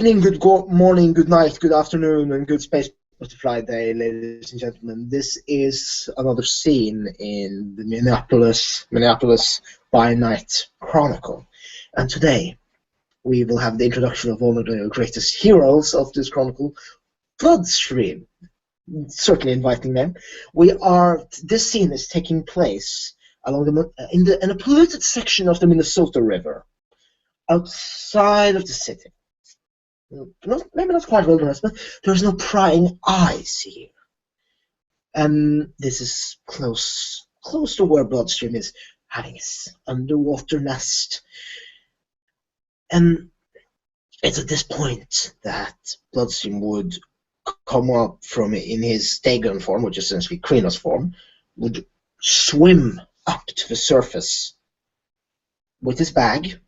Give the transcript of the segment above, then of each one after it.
evening, morning, good night, good afternoon, and good space butterfly day, ladies and gentlemen. This is another scene in the Minneapolis by Night Chronicle. And today, we will have the introduction of one of the greatest heroes of this chronicle, Bloodstream. Certainly inviting them. This scene is taking place in a polluted section of the Minnesota River, outside of the city. Maybe not quite wilderness, but there's no prying eyes here. And this is close to where Bloodstream is having his underwater nest. And it's at this point that Bloodstream would come up from in his Dagon form, which is essentially Krynos form, would swim up to the surface with his bag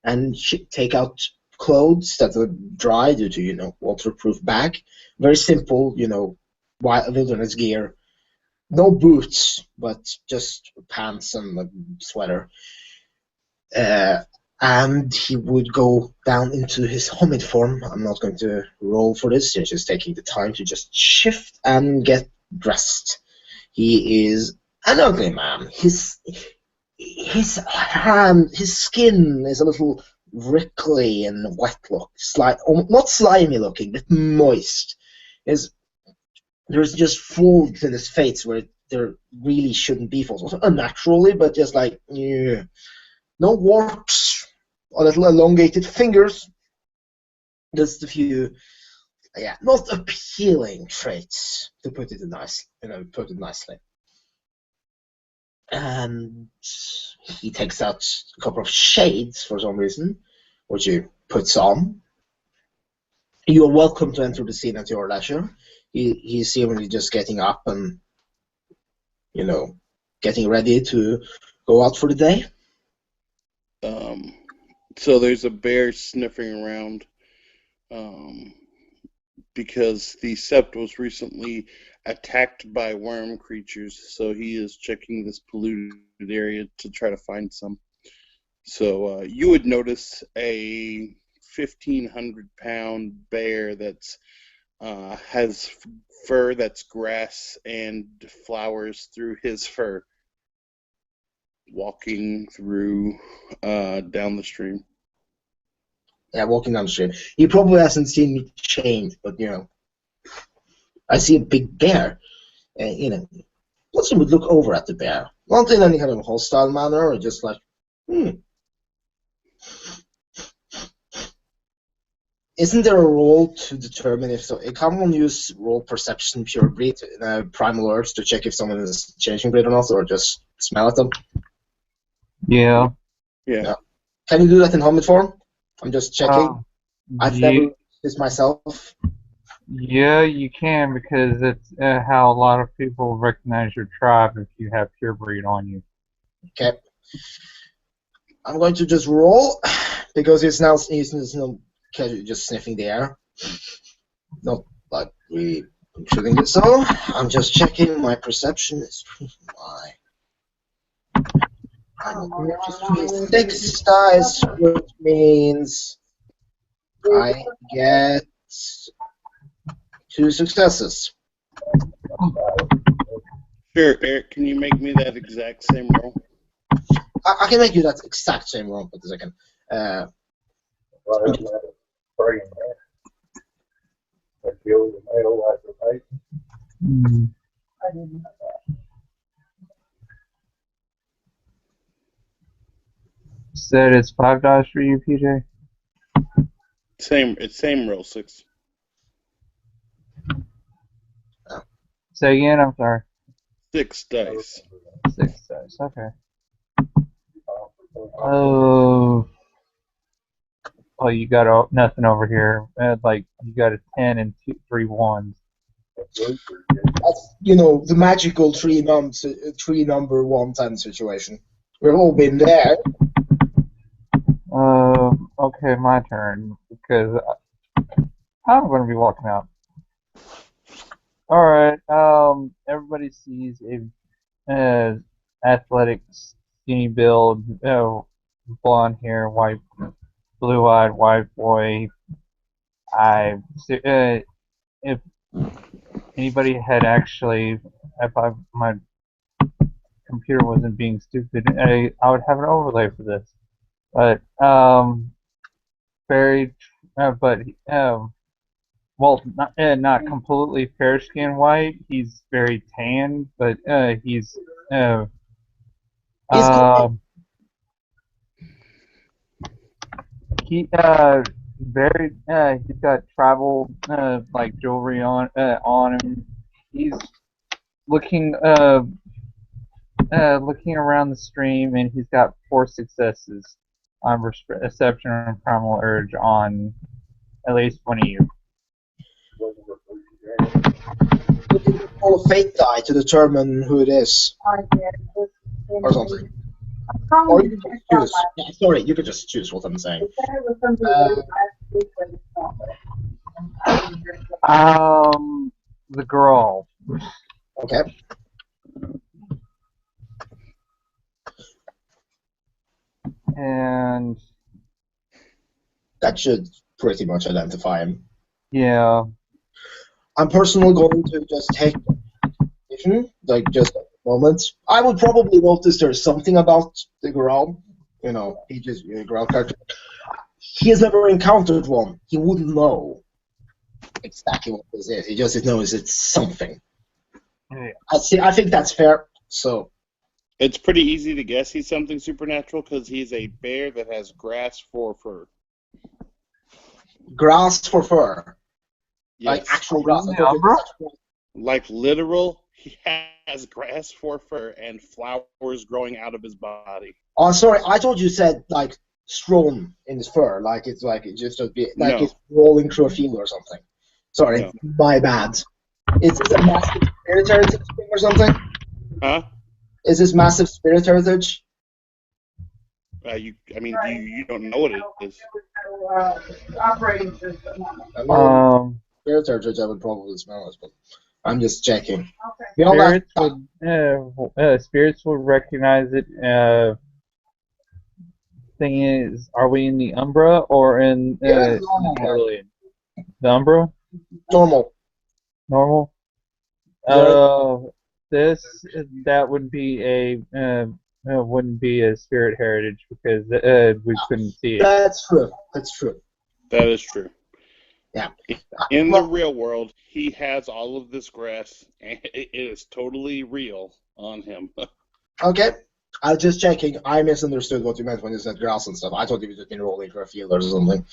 and take out clothes that are dry due to, waterproof bag. Very simple, wilderness gear. No boots, but just pants and a sweater. And he would go down into his Homid form. I'm not going to roll for this. He's just taking the time to just shift and get dressed. He is an ugly man. His skin is a little wrinkly and wet look, not slimy looking, but moist. There's just folds in his face where there really shouldn't be folds. Also unnaturally, but just like, yeah. No warts, a little elongated fingers. Just a few, not appealing traits, to put it nicely. And he takes out a couple of shades for some reason, which he puts on. You are welcome to enter the scene at your leisure. He's seemingly just getting up and, getting ready to go out for the day. So there's a bear sniffing around because the sept was recently attacked by worm creatures, so he is checking this polluted area to try to find some. So you would notice a 1,500-pound bear that's has fur that's grass and flowers through his fur, walking through down the stream. Yeah, walking down the stream. He probably hasn't seen me change, but I see a big bear. Watson would look over at the bear, not in any kind of hostile manner, or just like, Isn't there a role to determine if so? Can one use roll perception pure breed in a primal urge to check if someone is changing breed or not, or just smell at them? Yeah. Can you do that in Homid form? I'm just checking. I've never used this myself. Yeah, you can, because it's how a lot of people recognize your tribe if you have pure breed on you. Okay. I'm going to just roll because he's just sniffing the air. Not like we shouldn't do so. I'm just checking. My perception is why. I'm 6 dice, which means I get 2 successes. Sure, Eric, can you make me that exact same roll? I can make you that exact same roll, but a second. Said it's 5 dice for you, PJ? Same roll, 6. Say again, I'm sorry. 6 dice. 6 dice, okay. Oh, you got nothing over here. You got a 10 and 3 1s. That's, the magical 3 number 110 situation. We've all been there. Okay, my turn, because I'm going to be walking out. Alright, everybody sees a athletic, skinny build, blonde hair, blue-eyed white boy, If anybody had actually, my computer wasn't being stupid, I would have an overlay for this. But very, but well, not completely fair skin white. He's very tan, but he's uh, He's uh, he very he's got travel like jewelry on him. He's looking looking around the stream, and he's got 4 successes on Reception and Primal Urge on at least one of you. roll a fate die to determine who it is, or something. Or you can just choose. Yeah, sorry, you could just choose what I'm saying. The girl. Okay. And That should pretty much identify him. yeah. I'm personally going to just take vision, like just at the moment. I would probably notice there's something about the Growl. You know, he just Growl character. He has never encountered one. He wouldn't know exactly what this is. He just knows it's something. Yeah. I think that's fair. So It's pretty easy to guess he's something supernatural because he's a bear that has grass for fur. grass for fur, Yes. like actual grass. Like literal, he has grass for fur and flowers growing out of his body. Oh, sorry, I thought you said like strewn in his fur, like it's just a bit, like No. it's rolling through a field or something. Sorry, No. my bad. Is this a massive spirit heritage thing or something? Huh? Is this massive spirit heritage? You don't know what it is. Operating system. I mean, spirit heritage, I would probably smell it, but I'm just checking. You know, Spirits would recognize it. Thing is, are we in the Umbra or in normal. The Umbra? Normal. Normal. That would be wouldn't be a spirit heritage because we couldn't see it. That's true. That's true. That is true. Yeah. In the real world, he has all of this grass, and it is totally real on him. Okay. I was just checking. I misunderstood what you meant when you said grass and stuff. I thought you were just been rolling for a field or something.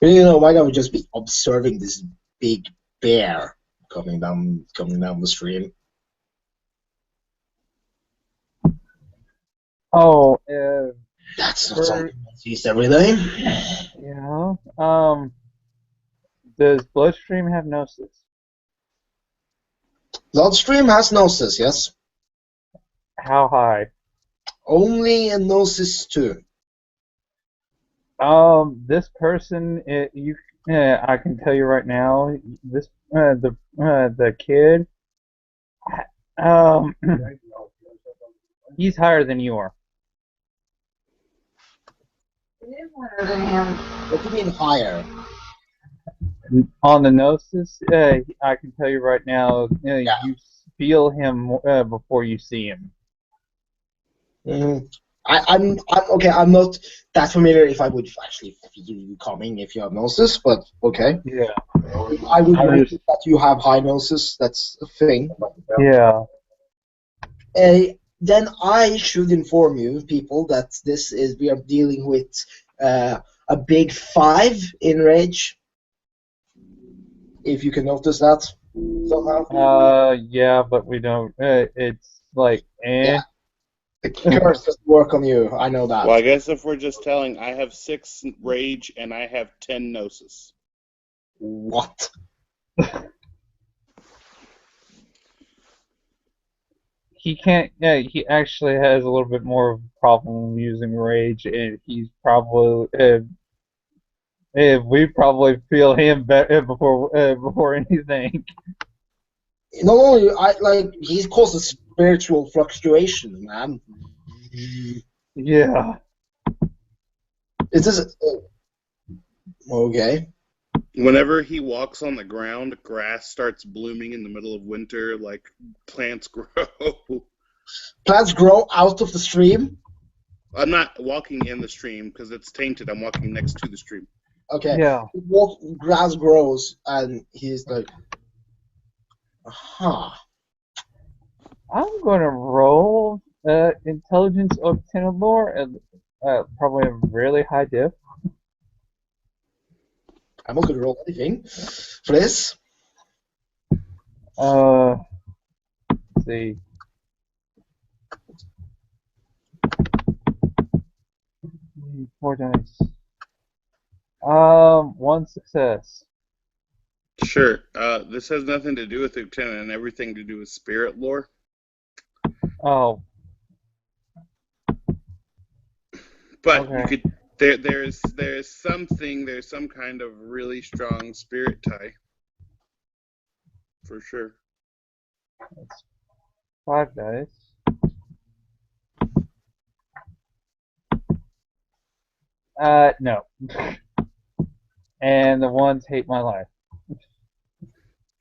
You know, why don't we just be observing this big bear coming down the stream? Oh, That's not something that's used every day. yeah. Does Bloodstream have Gnosis? Bloodstream has Gnosis, yes. How high? Only a Gnosis 2. This person, I can tell you right now, this the kid, he's higher than you are. What do you mean higher? On the Gnosis, I can tell you right now, you feel him before you see him. Mm-hmm. I'm okay. I'm not that familiar if I would actually feel you coming if you have Gnosis, but okay. Yeah. I would know that you have high Gnosis. That's a thing. Yeah. Then I should inform you, people, that we are dealing with a big 5 in rage. If you can notice that somehow. Yeah, but we don't. It's like, Yeah. The curse doesn't work on you. I know that. Well, I guess if we're just telling, I have 6 rage and I have 10 gnosis. What? He can't. Yeah, he actually has a little bit more of a problem using rage, and he's probably. We probably feel him better before anything. Not only he causes spiritual fluctuation, man. Yeah. Is this okay? Whenever he walks on the ground, grass starts blooming in the middle of winter, like plants grow. Plants grow out of the stream. I'm not walking in the stream because it's tainted. I'm walking next to the stream. Okay. Yeah. Grass grows, and he's like, huh. I'm gonna roll intelligence of Tenor and probably a really high diff. I'm not gonna roll anything for this. Let's see. Four dice. One success. Sure. This has nothing to do with Lieutenant and everything to do with spirit lore. Oh. But Okay. you could there's some kind of really strong spirit tie. For sure. That's 5 dice. No. And the ones hate my life.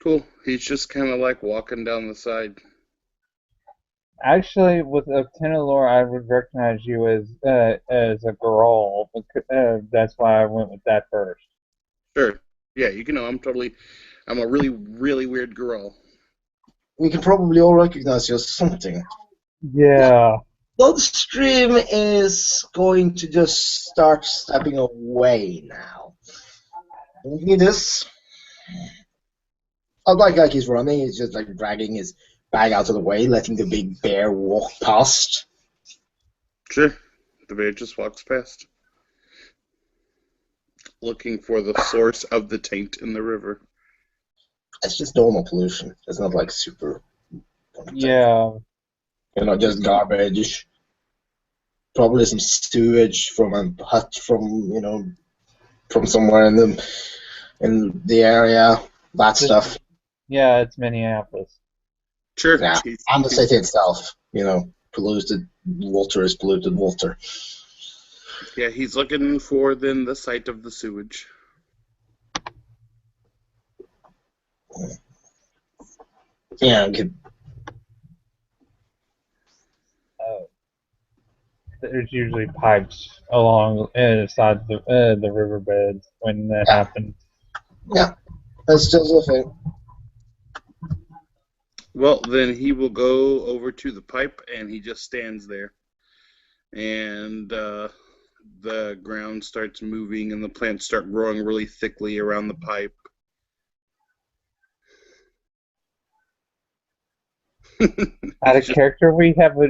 Cool. He's just kind of like walking down the side. Actually, with Tenor, I would recognize you as a girl. That's why I went with that first. Sure. Yeah, you can know I'm a really, really weird girl. We can probably all recognize you as something. Yeah. Bloodstream is going to just start stepping away now. Looking at this, like he's running, he's just like dragging his bag out of the way, letting the big bear walk past. Sure. The bear just walks past. Looking for the source of the taint in the river. It's just normal pollution. It's not like super. Yeah. Just garbage. Probably some sewage from a hut from somewhere in the area. That stuff. Yeah, it's Minneapolis. Sure. Yeah, and the city itself. Polluted water is polluted water. Yeah, he's looking for then the site of the sewage. Yeah, okay. There's usually pipes along the side of the riverbeds when that happens. Yeah, that's just a thing. Well, then he will go over to the pipe, and he just stands there. And the ground starts moving, and the plants start growing really thickly around the pipe. Out of character, we have a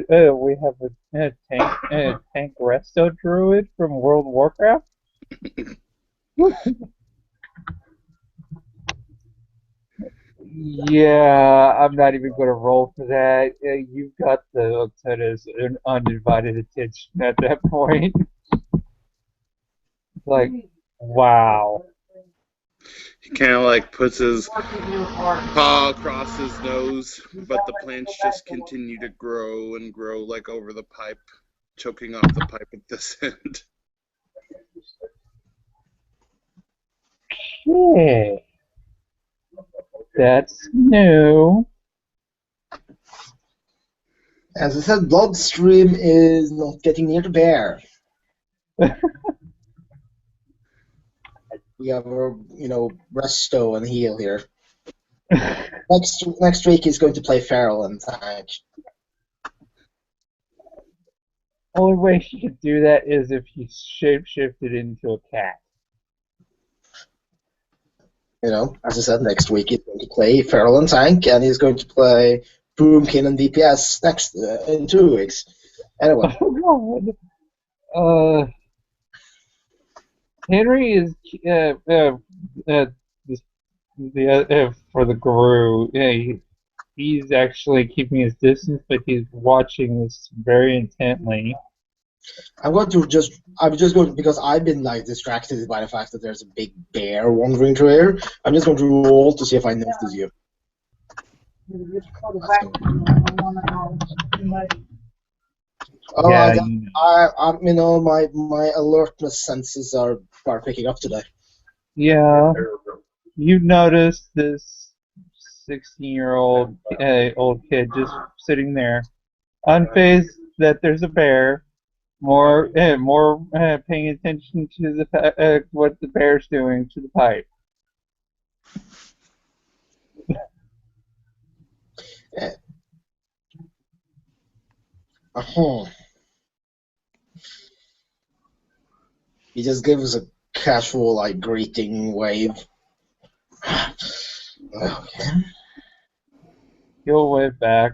tank resto druid from World of Warcraft. Yeah, I'm not even going to roll for that. You've got the Lieutenant's undivided attention at that point. Like, wow. He kind of like puts his paw across his nose, but the plants just continue to grow and grow like over the pipe, choking off the pipe at this end. Okay. That's new. As I said, Bloodstream is not getting near the bear. We have our, resto and heal here. Next week he's going to play Feral and tank. Only way he could do that is if he shapeshifted into a cat. As I said, next week he's going to play Feral and tank, and he's going to play Boomkin and DPS in 2 weeks. Anyway. Oh God. Henry is for the guru. Yeah, he's actually keeping his distance, but he's watching this very intently. I'm just going, because I've been distracted by the fact that there's a big bear wandering through here. I'm just going to roll to see if I notice you. Oh, Yeah, my alertness senses are picking up today. Yeah. You notice this 16-year-old old kid just sitting there, unfazed that there's a bear, more paying attention to what the bear's doing to the pipe. Uh-huh. He just gives a casual, like, greeting wave. Okay. He'll wave back.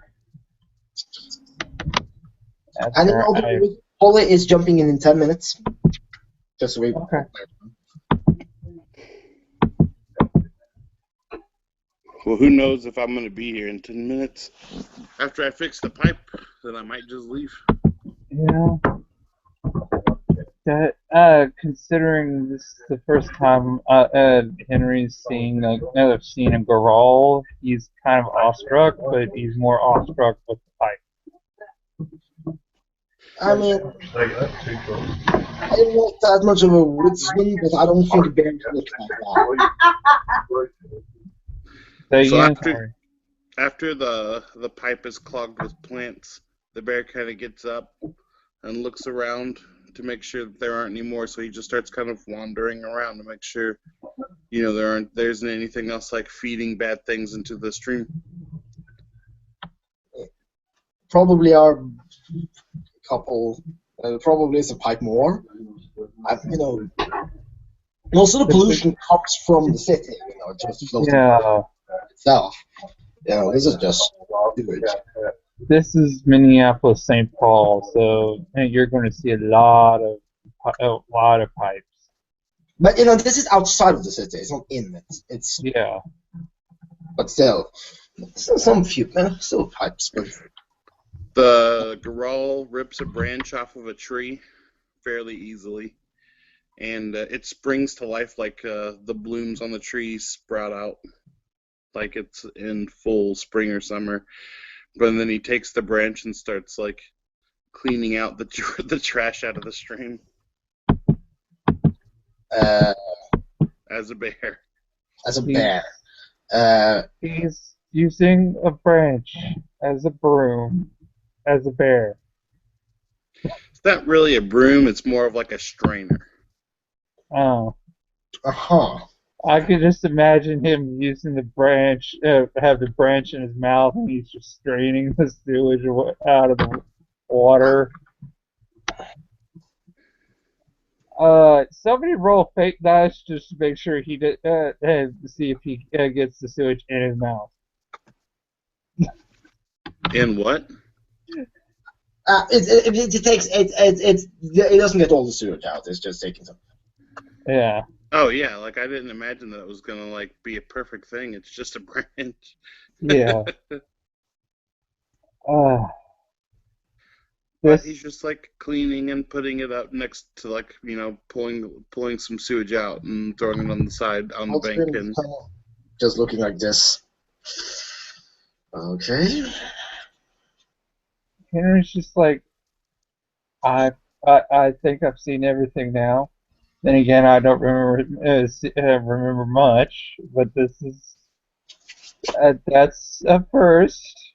That's And alright. Holly is jumping in 10 minutes. Just so we. Okay. Well, who knows if I'm going to be here in 10 minutes. After I fix the pipe, then I might just leave. Yeah. That considering this is the first time Henry's seeing seen a Goral, he's kind of awestruck, but he's more awestruck with the pipe. I mean, I'm not that much of a woodsman, but I don't think bears look like that. So Sorry. after the pipe is clogged with plants, the bear kind of gets up and looks around to make sure that there aren't any more. So he just starts kind of wandering around to make sure, there isn't anything else like feeding bad things into the stream. Probably are a couple. Probably is a pipe more. Most of the pollution comes from the city. Just floating itself. This is just sewage. This is Minneapolis, St. Paul, so you're going to see a lot of pipes. But this is outside of the city. It's not in it. It's But still, some still pipes. But the Goral rips a branch off of a tree fairly easily, and it springs to life like the blooms on the tree sprout out, like it's in full spring or summer. But then he takes the branch and starts like cleaning out the trash out of the stream. As a bear. As a bear. He's using a branch as a broom, as a bear. It's not really a broom, it's more of like a strainer. Oh. Uh-huh. I could just imagine him using the branch, have the branch in his mouth, and he's just straining the sewage out of the water. Somebody roll fake dice just to make sure he did, to see if he gets the sewage in his mouth. In what? It doesn't get all the sewage out. It's just taking some. Yeah. Oh yeah, like I didn't imagine that it was gonna like be a perfect thing. It's just a branch. Yeah. But he's just like cleaning and putting it up next to like pulling some sewage out and throwing it on the side on the bank and just looking like this. Okay. Henry's just like, I think I've seen everything now. Then again, I don't remember much, but this is that's a first.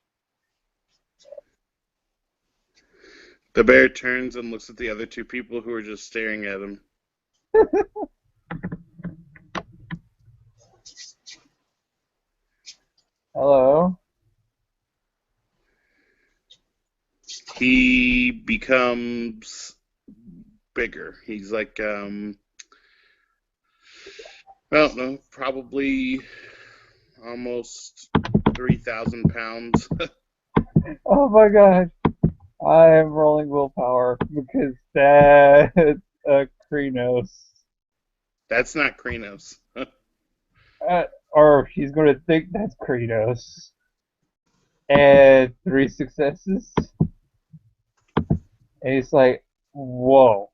the bear turns and looks at the other two people who are just staring at him. Hello. He becomes bigger. He's like, probably almost 3,000 pounds. Oh my god. I am rolling willpower because that's Krenos. That's not Krenos. Or he's going to think that's Krenos. And 3 successes. And he's like, whoa.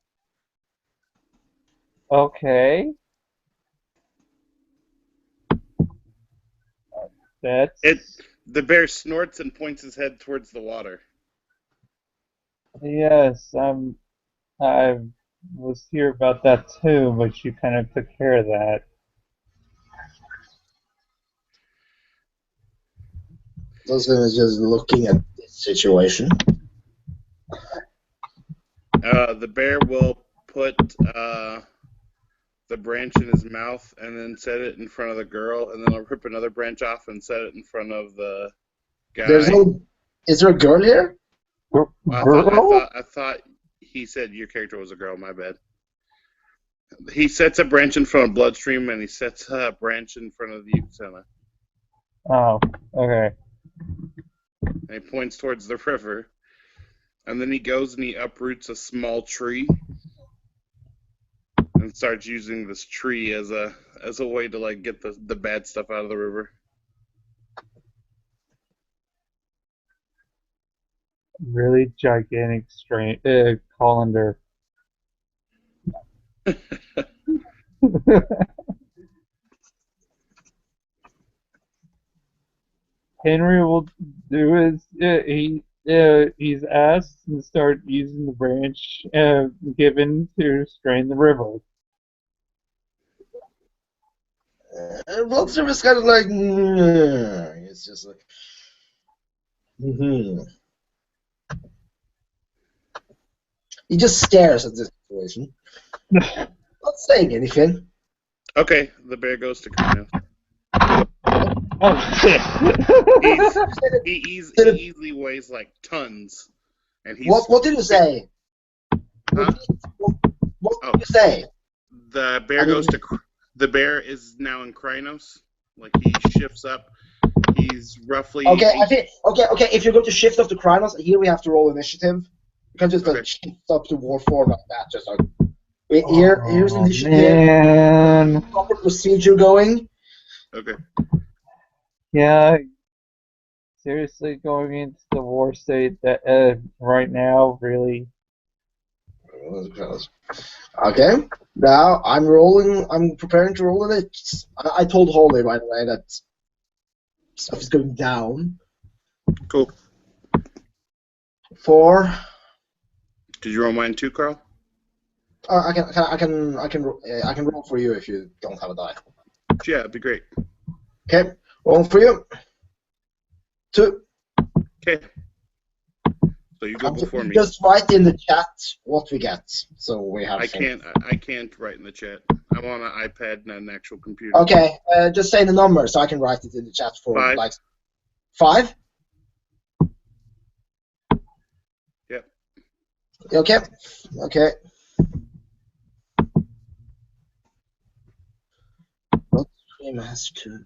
Okay. That's... The bear snorts and points his head towards the water. Yes, I was here about that too, but you kind of took care of that. Dustin is just looking at this situation. The bear will put the branch in his mouth and then set it in front of the girl, and then I'll rip another branch off and set it in front of the guy. There's no. Is there a girl here? I thought he said your character was a girl. My bad. He sets a branch in front of Bloodstream, and he sets a branch in front of the Yuksana. Oh, okay. And he points towards the river. And then he goes and he uproots a small tree and starts using this tree as a way to like get the bad stuff out of the river. Really gigantic colander. Henry will do he's asked to start using the branch given to strain the river. Bloodstream is kind of like. It's just like. He just stares at this situation. Not saying anything. Okay, the bear goes to Krynos. Oh shit! He easily weighs like tons, and he's. What did you say? Huh? What did you say? The bear goes to. The bear is now in Krynos. Like he shifts up. He's roughly. Okay. If you're going to shift up to Krynos, here we have to roll initiative. You can't just shift up to war form like that. Just like here's initiative. Man. Proper procedure going. Okay. Yeah. Seriously, going into the war state that right now, really. Okay. Now I'm rolling. I'm preparing to roll it. I told Holly right away that stuff is going down. Cool. 4. Did you roll mine too, Carl? I can roll for you if you don't have a die. Yeah, it'd be great. Okay, roll for you. 2. Okay. So you go before me. Just write in the chat what we get, so we have. I can't write in the chat. I'm on an iPad, not an actual computer. Okay, just say the number so I can write it in the chat for 5. like 5. Yep. Okay. Bloodstream has 2.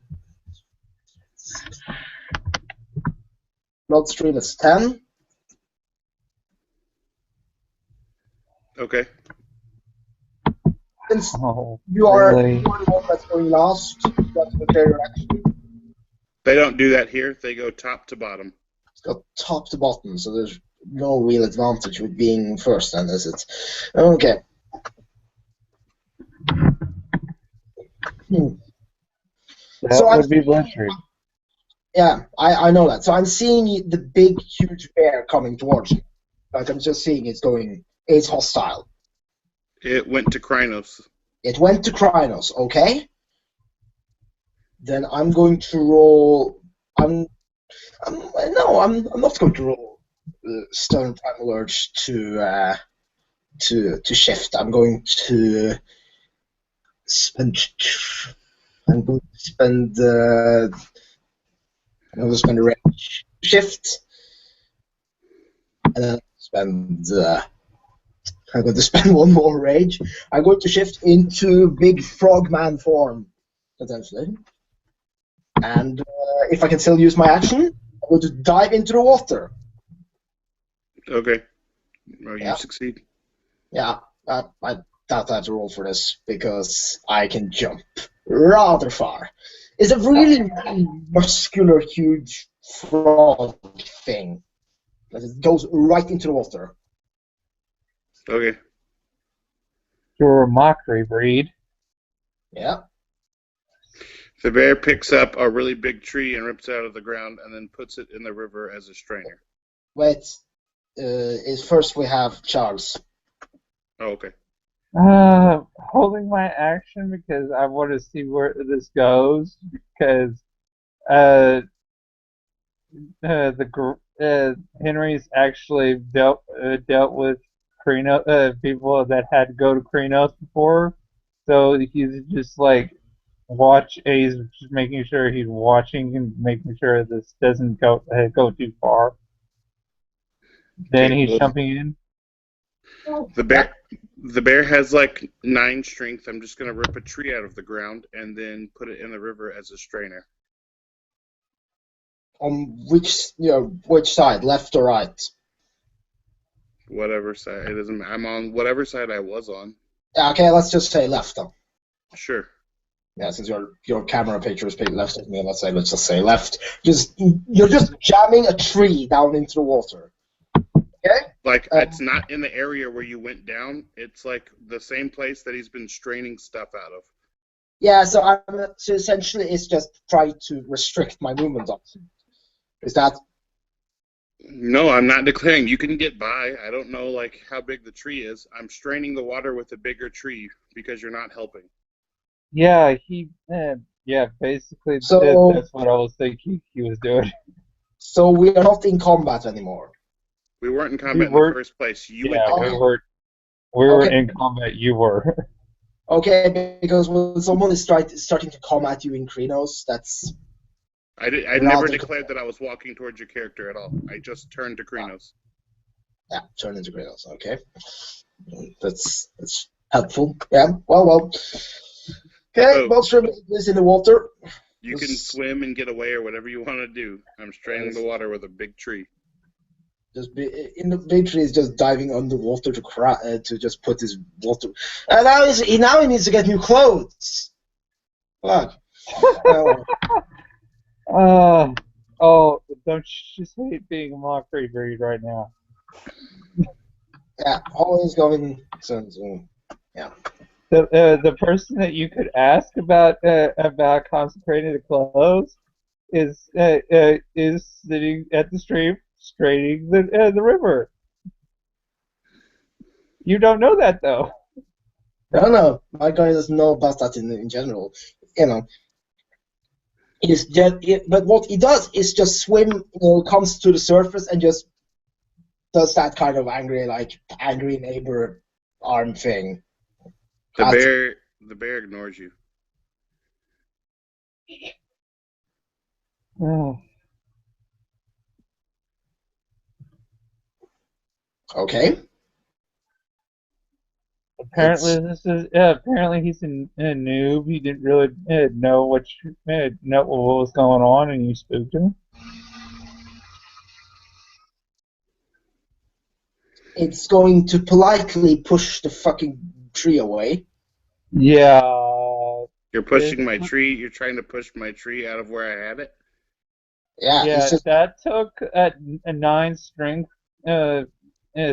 Bloodstream is 10. Okay. Since Oh, you are really? the one that's going last, that's the fair action. They don't do that here. They go top to bottom. It's got top to bottom, so there's no real advantage with being first, then, is it? Okay. That So would be Bloodstream. Yeah, I know that. So I'm seeing the big, huge bear coming towards you. Like, I'm just seeing it's hostile. It went to Krynos. It went to Krynos, okay? Then I'm going to roll. I'm not going to roll Stern Primal Urge to shift. I'm going to spend. I'm going to spend. I'm going to spend a range shift, and then I'm going to spend one more rage. I'm going to shift into big frogman form, potentially. And if I can still use my action, I'm going to dive into the water. Okay. Well, you succeed. Yeah, I doubt I have to roll for this because I can jump rather far. It's a really, really muscular, huge frog thing. It goes right into the water. Okay. You're a mockery breed. Yeah. The bear picks up a really big tree and rips it out of the ground and then puts it in the river as a strainer. Wait. First we have Charles. Oh, okay. Holding my action because I want to see where this goes. Because Henry's actually dealt with people that had to go to Krinos before, so he's just like he's just making sure he's watching and making sure this doesn't go too far. Then Okay, he's well, jumping in. the bear has like 9 strength. I'm just gonna rip a tree out of the ground and then put it in the river as a strainer. On which side, left or right? Whatever side it isn't. I'm on whatever side I was on. Yeah, okay, let's just say left then. Sure. Yeah, since your camera picture is picking left of me, let's just say left. You're just jamming a tree down into the water. Okay? Like it's not in the area where you went down. It's like the same place that he's been straining stuff out of. Yeah, so essentially it's just trying to restrict my movement option. Is that? No, I'm not declaring. You can get by. I don't know like how big the tree is. I'm straining the water with a bigger tree because you're not helping. Yeah, basically So that's what I was thinking he was doing. so we are not in combat anymore. We weren't in combat We in were- the first place. You Yeah, went we down. were Okay. in combat. You were. Okay, because when someone is starting to come at you in Krinos, that's I Rather never than- declared that I was walking towards your character at all. I just turned to Krinos. yeah, turn into Krinos. Okay, that's helpful. Yeah. Well. Okay, So- monster is in the water. You can swim and get away or whatever you want to do. I'm straining the water with a big tree. Just in the big tree is just diving underwater to just put his water. And now he needs to get new clothes. Fuck. Oh, don't you just hate being a mockery breed right now? Yeah, always going. So, yeah. The person that you could ask about consecrating the clothes is sitting at the stream straining the river. You don't know that though. I don't know. My guy doesn't know about that in general. You know. But what he does is just swim, comes to the surface and just does that kind of angry neighbor arm thing. The bear ignores you. Oh. Okay. Apparently he's a noob. He didn't really know what was going on, and you spooked him. It's going to politely push the fucking tree away. Yeah. You're pushing my tree. You're trying to push my tree out of where I had it. Yeah. Yeah, It's just, that took a 9 strength.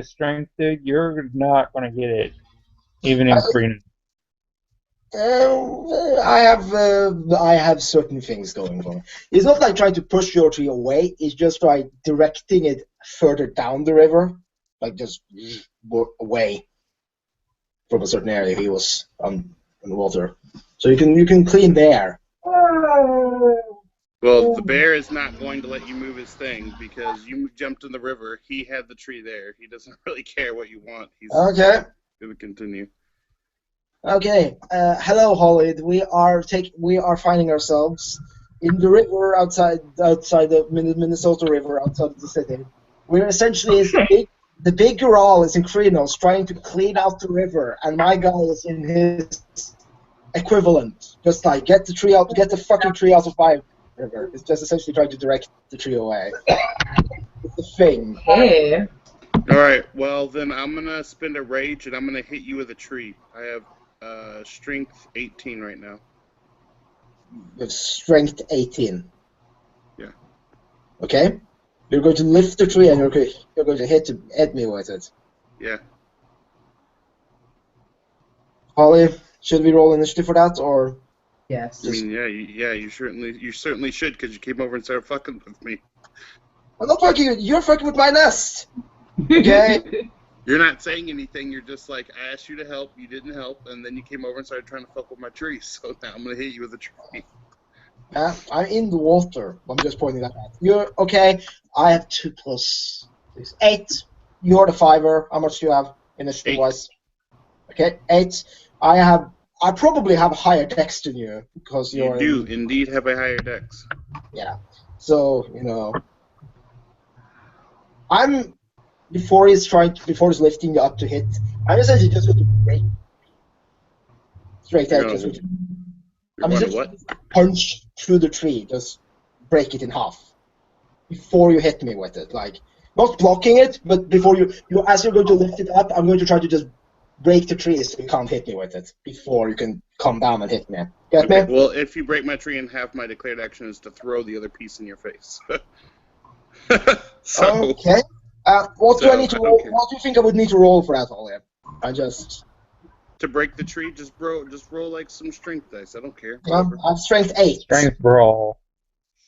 Strength, dude. You're not gonna get it, even in green. I have certain things going for me. It's not like trying to push your tree away. It's just like directing it further down the river, like just away from a certain area he was on the water. So you can clean there. Well, the bear is not going to let you move his thing because you jumped in the river. He had the tree there. He doesn't really care what you want. He's Okay. going to continue. Okay. Hello, Holly. We are finding ourselves in the river outside the Minnesota River outside of the city. We're essentially the big girl is in Krinos trying to clean out the river, and my guy is in his equivalent, just like get the fucking tree out of my river. It's just essentially trying to direct the tree away. It's the thing. Hey. All right. Well, then I'm going to spend a rage and I'm going to hit you with a tree. I have strength 18 right now. With strength 18. Yeah. Okay. You're going to lift the tree and you're going to hit me with it. Yeah. Holly, should we roll initiative for that, or? Yes. I mean, you certainly should because you came over and started fucking with me. I'm not fucking with you. You're fucking with my nest. Okay. You're not saying anything. You're just like, I asked you to help, you didn't help, and then you came over and started trying to fuck with my tree. So now I'm gonna hit you with a tree. I'm in the water. I'm just pointing that out. You're okay. I have 2 plus 6. 8. You're the 5er. How much do you have initiative wise? Okay, 8. I probably have higher dex than you because You you're do in. indeed have a higher dex. Yeah. So I'm before he's lifting you up to hit. I'm essentially just going to break straight You're edges. gonna, you're I'm going to just what? punch through the tree, just break it in half before you hit me with it. Like not blocking it, but before you as you're going to lift it up, I'm going to try to just break the tree so you can't hit me with it before you can come down and hit me. Get Okay, me? well, if you break my tree in half, my declared action is to throw the other piece in your face. So, Okay. What do I need to I roll? don't care. What do you think I would need to roll for that, Ollie? I just To break the tree, just roll like some strength dice. I don't care. Whatever. I'm strength 8. Strength brawl.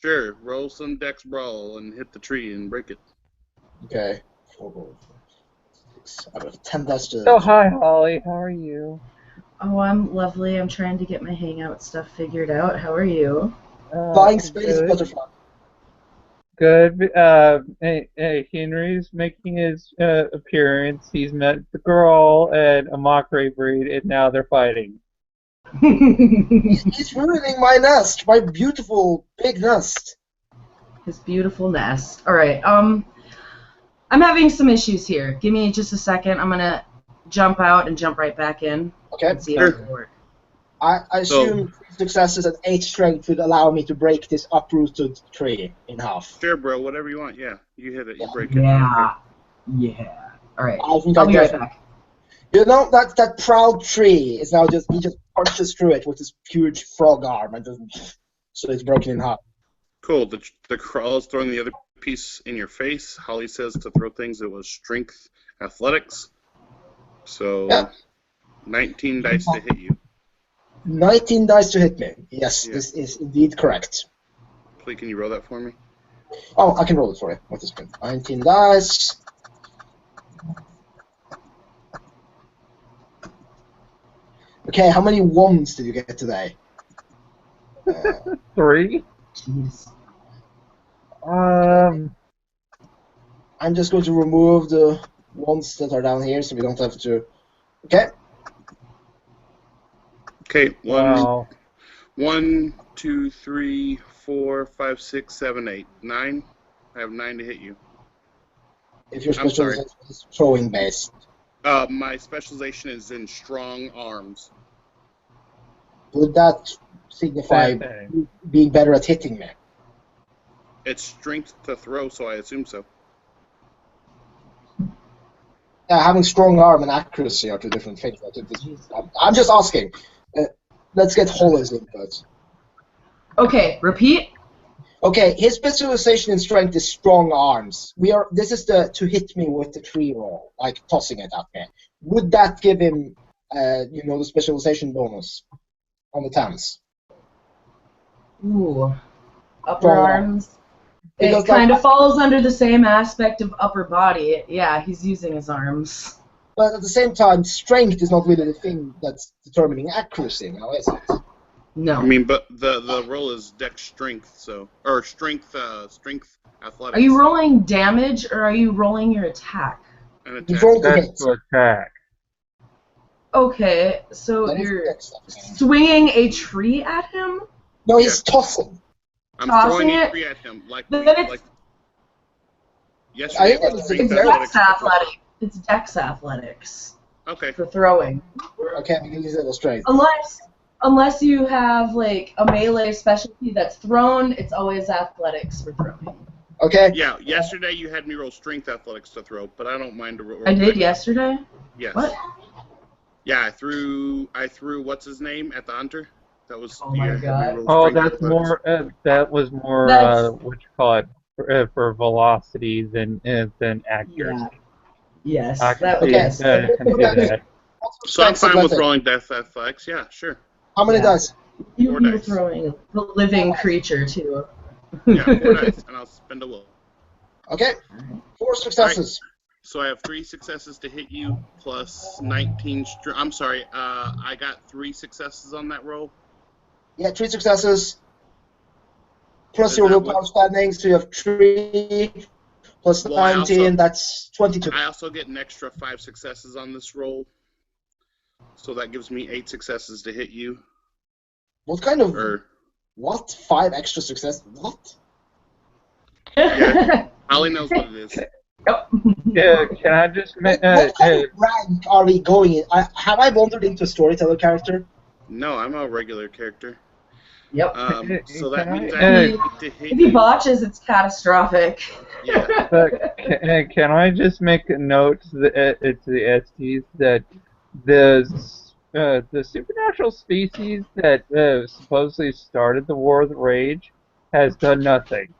Sure, roll some dex brawl and hit the tree and break it. Okay. 4, 6, out of 10 dice to. Oh, hi, Holly. How are you? Oh, I'm lovely. I'm trying to get my hangout stuff figured out. How are you? Flying space Good. butterfly. Good. Henry's making his appearance. He's met the girl and a mockery breed, and now they're fighting. He's ruining my nest, my beautiful big nest. His beautiful nest. All right. I'm having some issues here. Give me just a second. I'm gonna jump out and jump right back in. Okay. And see if it can work. I assume 3 successes and 8 strength would allow me to break this uprooted tree in half. Sure, bro. Whatever you want. Yeah, you hit it. You break it. Yeah. Yeah. All right. I think I'll be right back. You know that proud tree is now he just punches through it with his huge frog arm and so it's broken in half. Cool. The crawl is throwing the other piece in your face. Holly says to throw things. It was strength athletics. So, Yeah. 19 dice to hit you. 19 dice to hit me. Yes, Yeah. This is indeed correct. Please, can you roll that for me? Oh, I can roll it for you. What is it? 19 dice. Okay, how many ones did you get today? 3. Jeez. I'm just going to remove the ones that are down here so we don't have to. Okay. Okay. Wow. 1, 2, 3, 4, 5, 6, 7, 8, 9. I have 9 to hit you. If your I'm sorry. specialization is throwing based, My specialization is in strong arms. would that signify Same thing. you being better at hitting me? It's strength to throw, so I assume so. Yeah, having strong arm and accuracy are 2 different things. I'm just asking. Let's get Hollis input. Okay. Repeat. Okay, his specialization in strength is strong arms. This is the to hit me with the tree roll, like tossing it at me. Would that give him, the specialization bonus on the 10s? Ooh. Upper Strong arms. Because It kind of falls under the same aspect of upper body. Yeah, he's using his arms. But at the same time, strength is not really the thing that's determining accuracy now, is it? No. I mean, but the roll is dex strength, or strength athletics. Are you rolling damage or are you rolling your attack? An You attack? roll the hit. That's to attack. Okay, so That is you're dex. swinging a tree at him? No, he's tossing. I'm Tossing throwing a it? tree at him, Then it's- yesterday. It was strength It's athletics. dex athletics. It's dex athletics Okay. for throwing. Okay, we can use it as strength. Unless you have like a melee specialty that's thrown, it's always athletics for throwing. Okay. Yeah. Yesterday you had me roll strength athletics to throw, but I don't mind to roll. I did yesterday? Yes. What? Yeah, I threw what's his name at the hunter. That was. Oh my had me God. roll Oh, strength that's athletics. more. That was more. That's- What you call it for velocity than accuracy. Yeah. Yes. I can That see, Okay. was. can see that. So I'm fine with Athletics. rolling death athletics. Yeah, sure. How many Yeah. dice? You Four were dice. throwing the living creature too. Yeah, 4 dice, and I'll spend a will. Okay. 4 successes. So I have 3 successes to hit you, plus 19. I'm sorry. I got 3 successes on that roll. Yeah, 3 successes. plus Is your that willpower standing, so you have 3 plus Well, I 19, that's 22. I also get an extra 5 successes on this roll, so that gives me 8 successes to hit you. What kind of... Or What? 5 extra success? What? yeah, Ollie knows what it is. Yeah, can I just make? What kind of rank are we going in? Have I wandered into a storyteller character? No, I'm a regular character. Yep. So that Can means I- I get to hit If he you. botches, it's catastrophic. Yeah. Can I just make a note to the STs that the supernatural species that supposedly started the War of the Rage has done nothing.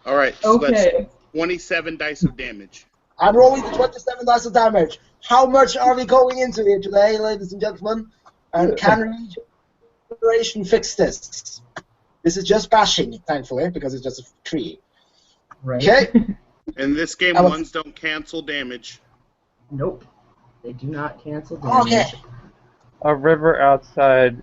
All right. So that's Okay. 27 dice of damage. I'm rolling the 27 dice of damage. How much are we going into here today, ladies and gentlemen? And can regeneration fix this? This is just bashing, thankfully, because it's just a tree. Right. Okay. In this game, Alex. ones don't cancel damage. Nope. They do not cancel damage. Okay. A river outside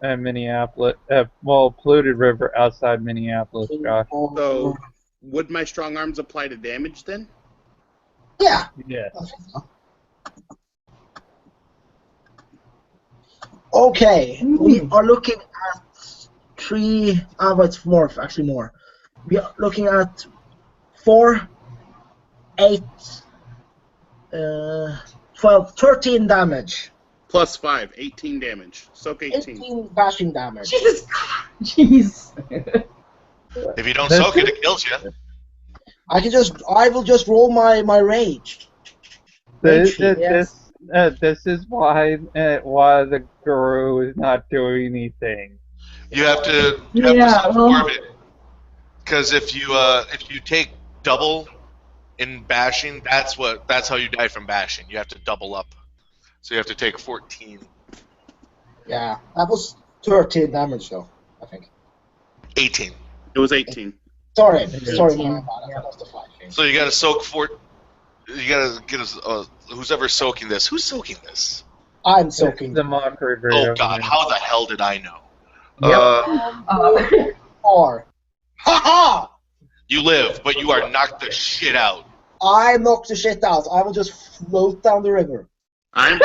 Minneapolis, polluted river outside Minneapolis, Josh. So, would my strong arms apply to damage then? Yeah. Yeah. I think so. Okay, we are looking at 3. It's more, actually more. We are looking at 4, 8, 12, 13 damage. Plus 5, 18 damage. Soak 18. 18 bashing damage. Jesus Christ. Jeez. If you don't soak it, it kills you. I will just roll my rage. This is why the guru is not doing anything. You have to Yeah, self-absorb it. Because if you take double in bashing, that's how you die from bashing. You have to double up. So you have to take 14. Yeah, that was 13 damage though, I think. 18. It was 18. Sorry, 18, my bad. yeah. I lost the 5 thing. So you got to soak 4. You got to get who's ever soaking this. Who's soaking this? I'm soaking. The mockery. Oh God! How the hell did I know? Yep. 4. Ha ha! You live, but you are knocked the shit out. I knocked the shit out. I will just float down the river. I'm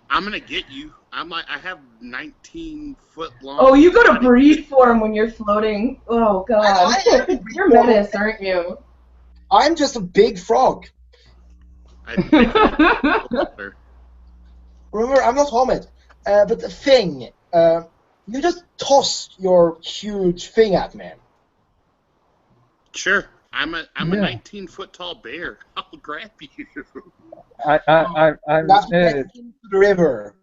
gonna get you. I have 19 foot long. Oh, you go to breed form when you're floating. Oh God. I am You're menace, aren't you? I'm just a big frog. Remember, I'm not Hobbit. But the thing, you just toss your huge thing at me. Sure. I'm a 19 foot tall bear. I'll grab you. I'm That's into the river.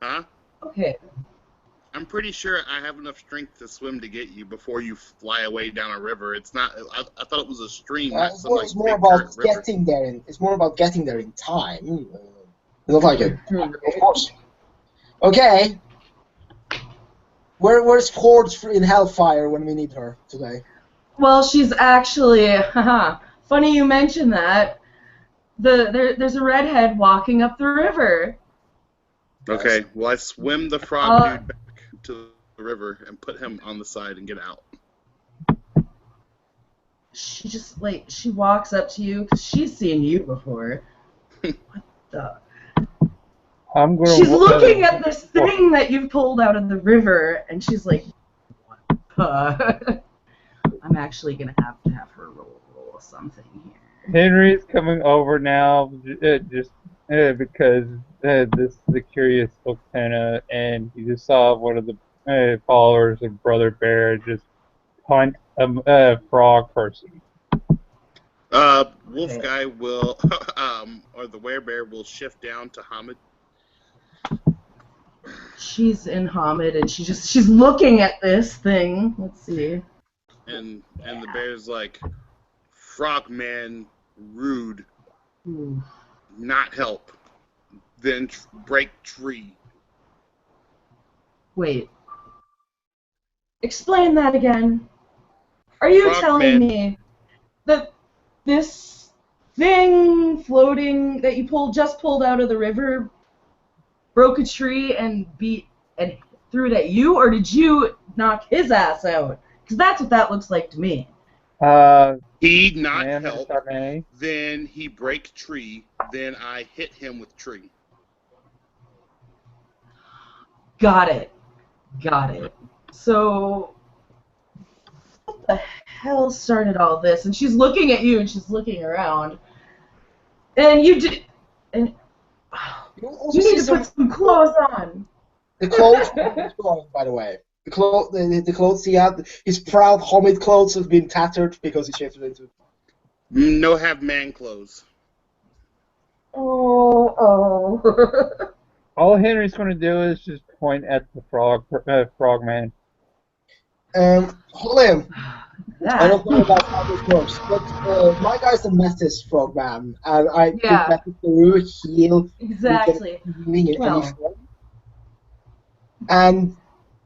Huh? Okay. I'm pretty sure I have enough strength to swim to get you before you fly away down a river. It's not. I thought it was a stream. Not It's some, more, like, it's more big about current river. getting there. It's more about getting there in time. Not like it. Of course. Okay. Where's Forge in Hellfire when we need her today? Well, she's actually. Funny you mention that. There's a redhead walking up the river. Okay. Well, I swim the frog dude back to the river and put him on the side and get out. She just she walks up to you because she's seen you before. What the? I'm gonna. She's looking at this thing that you've pulled out of the river, and she's like, "What?" I'm actually gonna have to have her roll something here. Henry's coming over now, just because this is the curious Okena, and he just saw one of the followers of Brother Bear just punt a frog person. Wolf guy will, or the werebear will shift down to Hamid. She's in Hamid, and she's looking at this thing. Let's see. And the bear's like, frogman, rude, Ooh. not help, then break tree. Wait. Explain that again. Are you Frogman. telling me that this thing floating that you just pulled out of the river broke a tree and threw it at you, or did you knock his ass out? Because that's what that looks like to me. He not ma'am, help. if I may. Then he break tree. Then I hit him with tree. Got it. So, what the hell started all this? And she's looking at you and she's looking around. And you did. And You also you see need to put some clothes on. the clothes, by the way. The clothes he had, his proud Homid clothes have been tattered because he changed it into. No have man clothes. Oh. All Henry's going to do is just point at the frogman. Hold on. I don't know That. about how this works, but my guy's the Metis frogman, and I think Yeah. that through heal Exactly. healing in Well. any form. And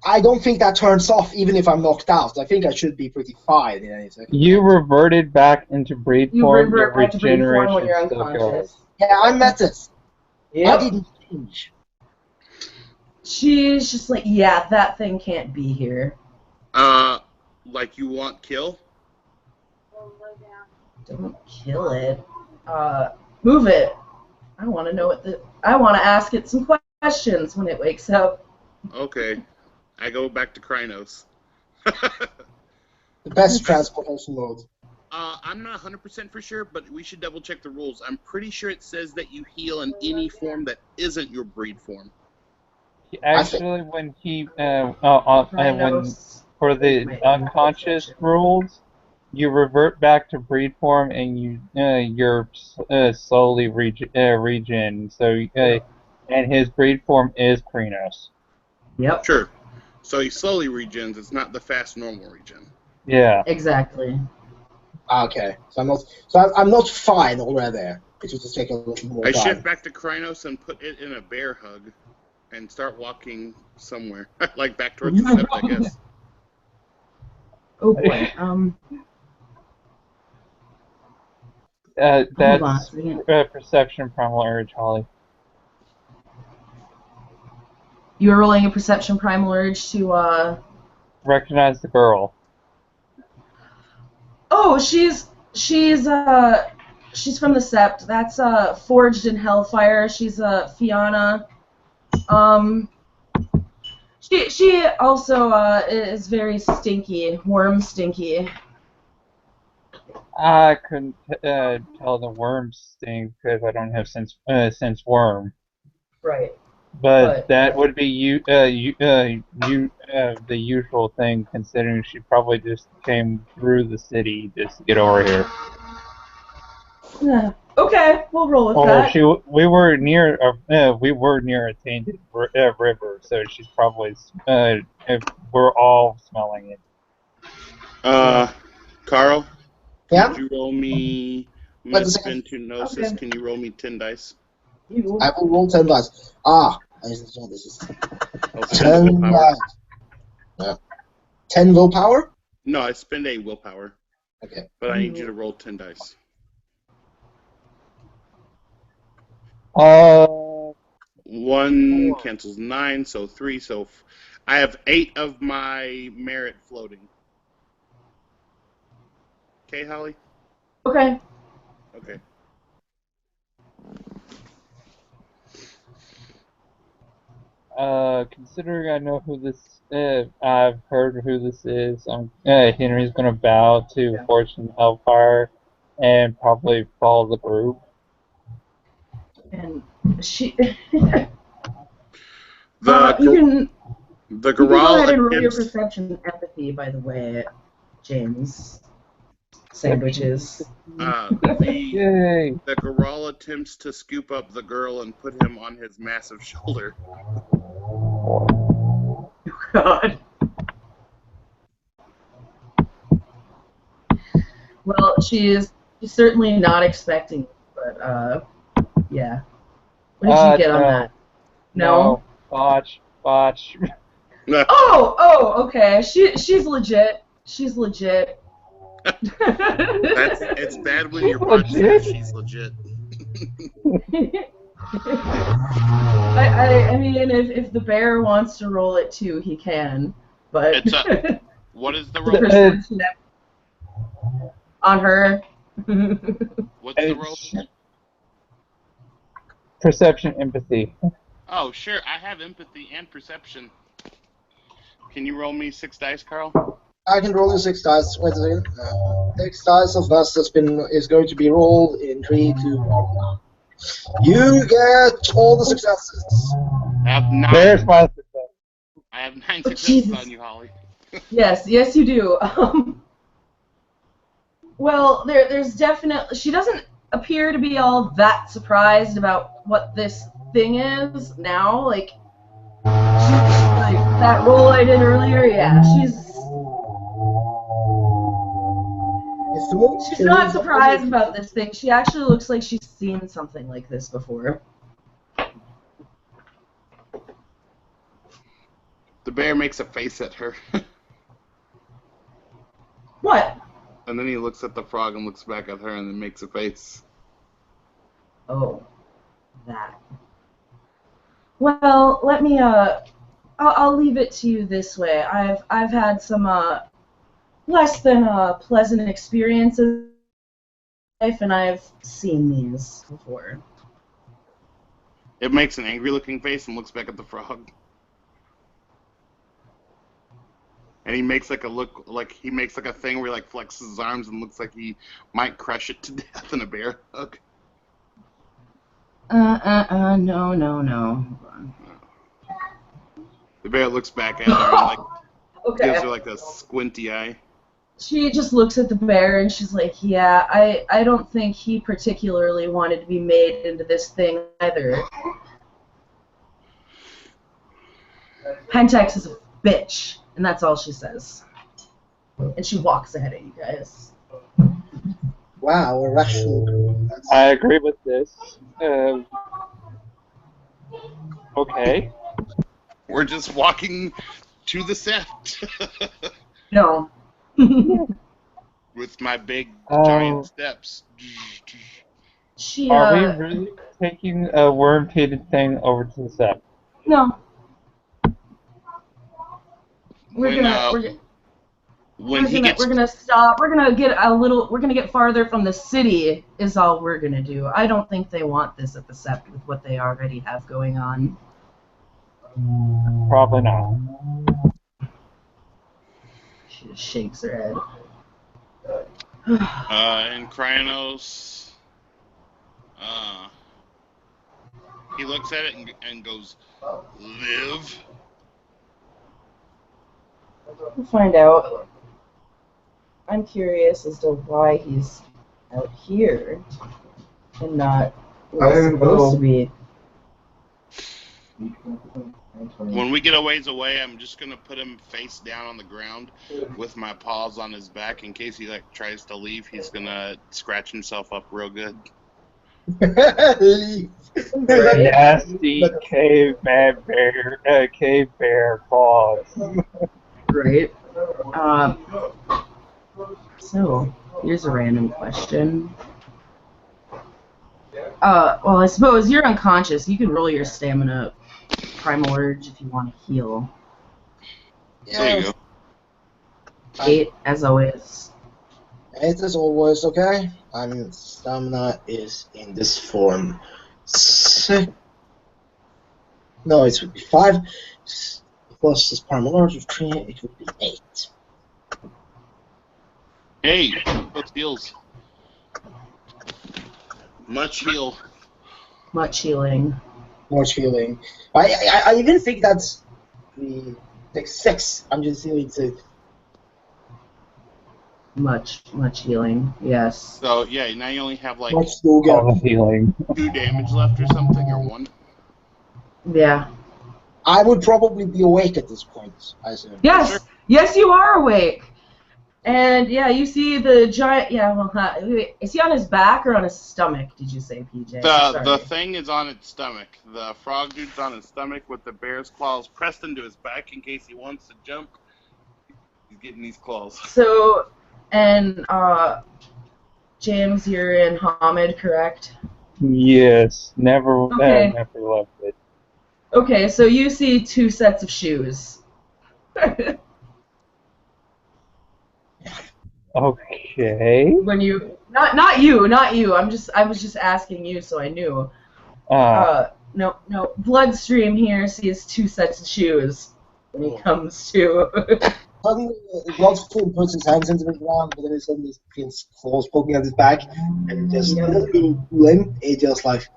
I don't think that turns off even if I'm knocked out. I think I should be pretty fine in any second. You reverted back into breed You form. revert Your back to breed form when you're regeneration still unconscious. goes. Yeah, I'm Metis. I Yep. didn't change. She's just like, yeah, that thing can't be here. Like you want kill? Don't kill it. Move it. I want to know I want to ask it some questions when it wakes up. Okay. I go back to Krynos. The best transportation mode. I'm not 100% for sure, but we should double check the rules. I'm pretty sure it says that you heal in any form that isn't your breed form. Actually, when when Krynos. for the unconscious rules, you revert back to breed form and you're slowly regen. So and his breed form is Krynos. Yep. Sure. So he slowly regens. It's not the fast normal regen. Yeah. Exactly. Okay, so I'm not fine already. It will just take a little more I time. shift back to Krynos and put it in a bear hug and start walking somewhere. Like back towards the sept, I guess. Oh boy. Hold on a That's second. perception primal urge, Holly. You're rolling a perception primal urge to Recognize the girl. Oh, she's from the Sept. That's Forged in Hellfire. She's Fiona. She also is very stinky, worm stinky. I couldn't tell the worm sting because I don't have sense worm. Right. But that would be the usual thing, considering she probably just came through the city just to get over here. Yeah. Okay, we'll roll with Or that. we were near a tainted river, so she's probably we're all smelling it. Carl? Yeah? Could you roll me Wait a second. Misspin to Gnosis? Okay. Can you roll me 10 dice? I will roll 10 dice. I didn't know this is I'll spend a 10 willpower. dice. Yeah. 10 willpower? No, I spend a willpower, Okay. but I need you to roll 10 dice. One cancels 9, so 3. So I have 8 of my merit floating. Okay, Holly? Okay. Okay. Considering I know who this, I've heard who this is. Henry's gonna bow to Fortune Hellfire and probably follow the group. The And she. You can go ahead and roll your attempts. perception empathy, by the way, James. Sandwiches. Yay! The Goral attempts to scoop up the girl and put him on his massive shoulder. Oh, God. Well, she's certainly not expecting it, but, yeah. What did you get on that? No? Botch. Oh, okay. She's legit. She's legit. It's bad when your bot says she's legit. I mean, if the bear wants to roll it too, he can. But What is the roll? Perception on her. What's the roll? Perception, empathy. Oh, sure. I have empathy and perception. Can you roll me 6 dice, Carl? I can roll you 6 dice. Wait a second. 6 dice of that is going to be rolled in 3, 2, 1. You get all the successes. I have 9. There's my success. I have 9 Oh, successes Jesus. on you, Holly. Yes, you do. Well, there's definitely, she doesn't appear to be all that surprised about what this thing is now. Like, like that roll I did earlier. Yeah, she's not surprised about this thing. She actually looks like she's seen something like this before. The bear makes a face at her. What? And then he looks at the frog and looks back at her and then makes a face. Oh, that. Well, let me I'll leave it to you this way. I've had some less than pleasant experiences in life, and I've seen these before. It makes an angry looking face and looks back at the frog. And he makes like a look, like he makes like a thing where he like flexes his arms and looks like he might crush it to death in a bear hug. No. Hold on. The bear looks back at her and like Okay. gives her like a squinty eye. She just looks at the bear and she's like, yeah, I don't think he particularly wanted to be made into this thing either. Pentex is a bitch, and that's all she says. And she walks ahead of you guys. Wow, a rational. I agree with this. Okay. We're just walking to the set No. with my big giant steps. She, Are we really taking a worm-tainted thing over to the set? No. We're When gonna stop. We're gonna get farther from the city is all we're gonna do. I don't think they want this at the Sept with what they already have going on. Probably not. She just shakes her head. and Kryanos, he looks at it and goes, "Live." We'll find out. I'm curious as to why he's out here and not where he's supposed to be. When we get a ways away, I'm just gonna put him face down on the ground with my paws on his back in case he like tries to leave. He's gonna scratch himself up real good. Nasty caveman bear, cave bear paws. Right. So, here's a random question. Well, I suppose you're unconscious. You can roll your stamina primal urge if you want to heal. There you go. 8, as always. 8 as always, okay? And stamina is in this form. No, it would be 5. Plus this primal urge of 3, it would be 8. Hey, those heals. Much heal. Much healing. Much healing. I even think that's the like 6. I'm just healing 2. Much healing. Yes. So yeah, now you only have like Much still get. All the healing. 2 damage left or something, or 1. Yeah. I would probably be awake at this point, I assume. Yes. Sure. Yes, you are awake. And yeah, you see the giant. Yeah. Well, wait, is he on his back or on his stomach? Did you say, PJ? The thing is on its stomach. The frog dude's on his stomach with the bear's claws pressed into his back in case he wants to jump. He's getting these claws. So, and James, you're in Hamid, correct? Yes, never Okay. never left it. Okay, so you see 2 sets of shoes. Okay. When you not you. I was just asking you so I knew. No, Bloodstream here sees 2 sets of shoes when he comes to. Suddenly, Bloodstream puts his hands into the ground, but then he suddenly feels claws poking at his back, and just a little limp. He just like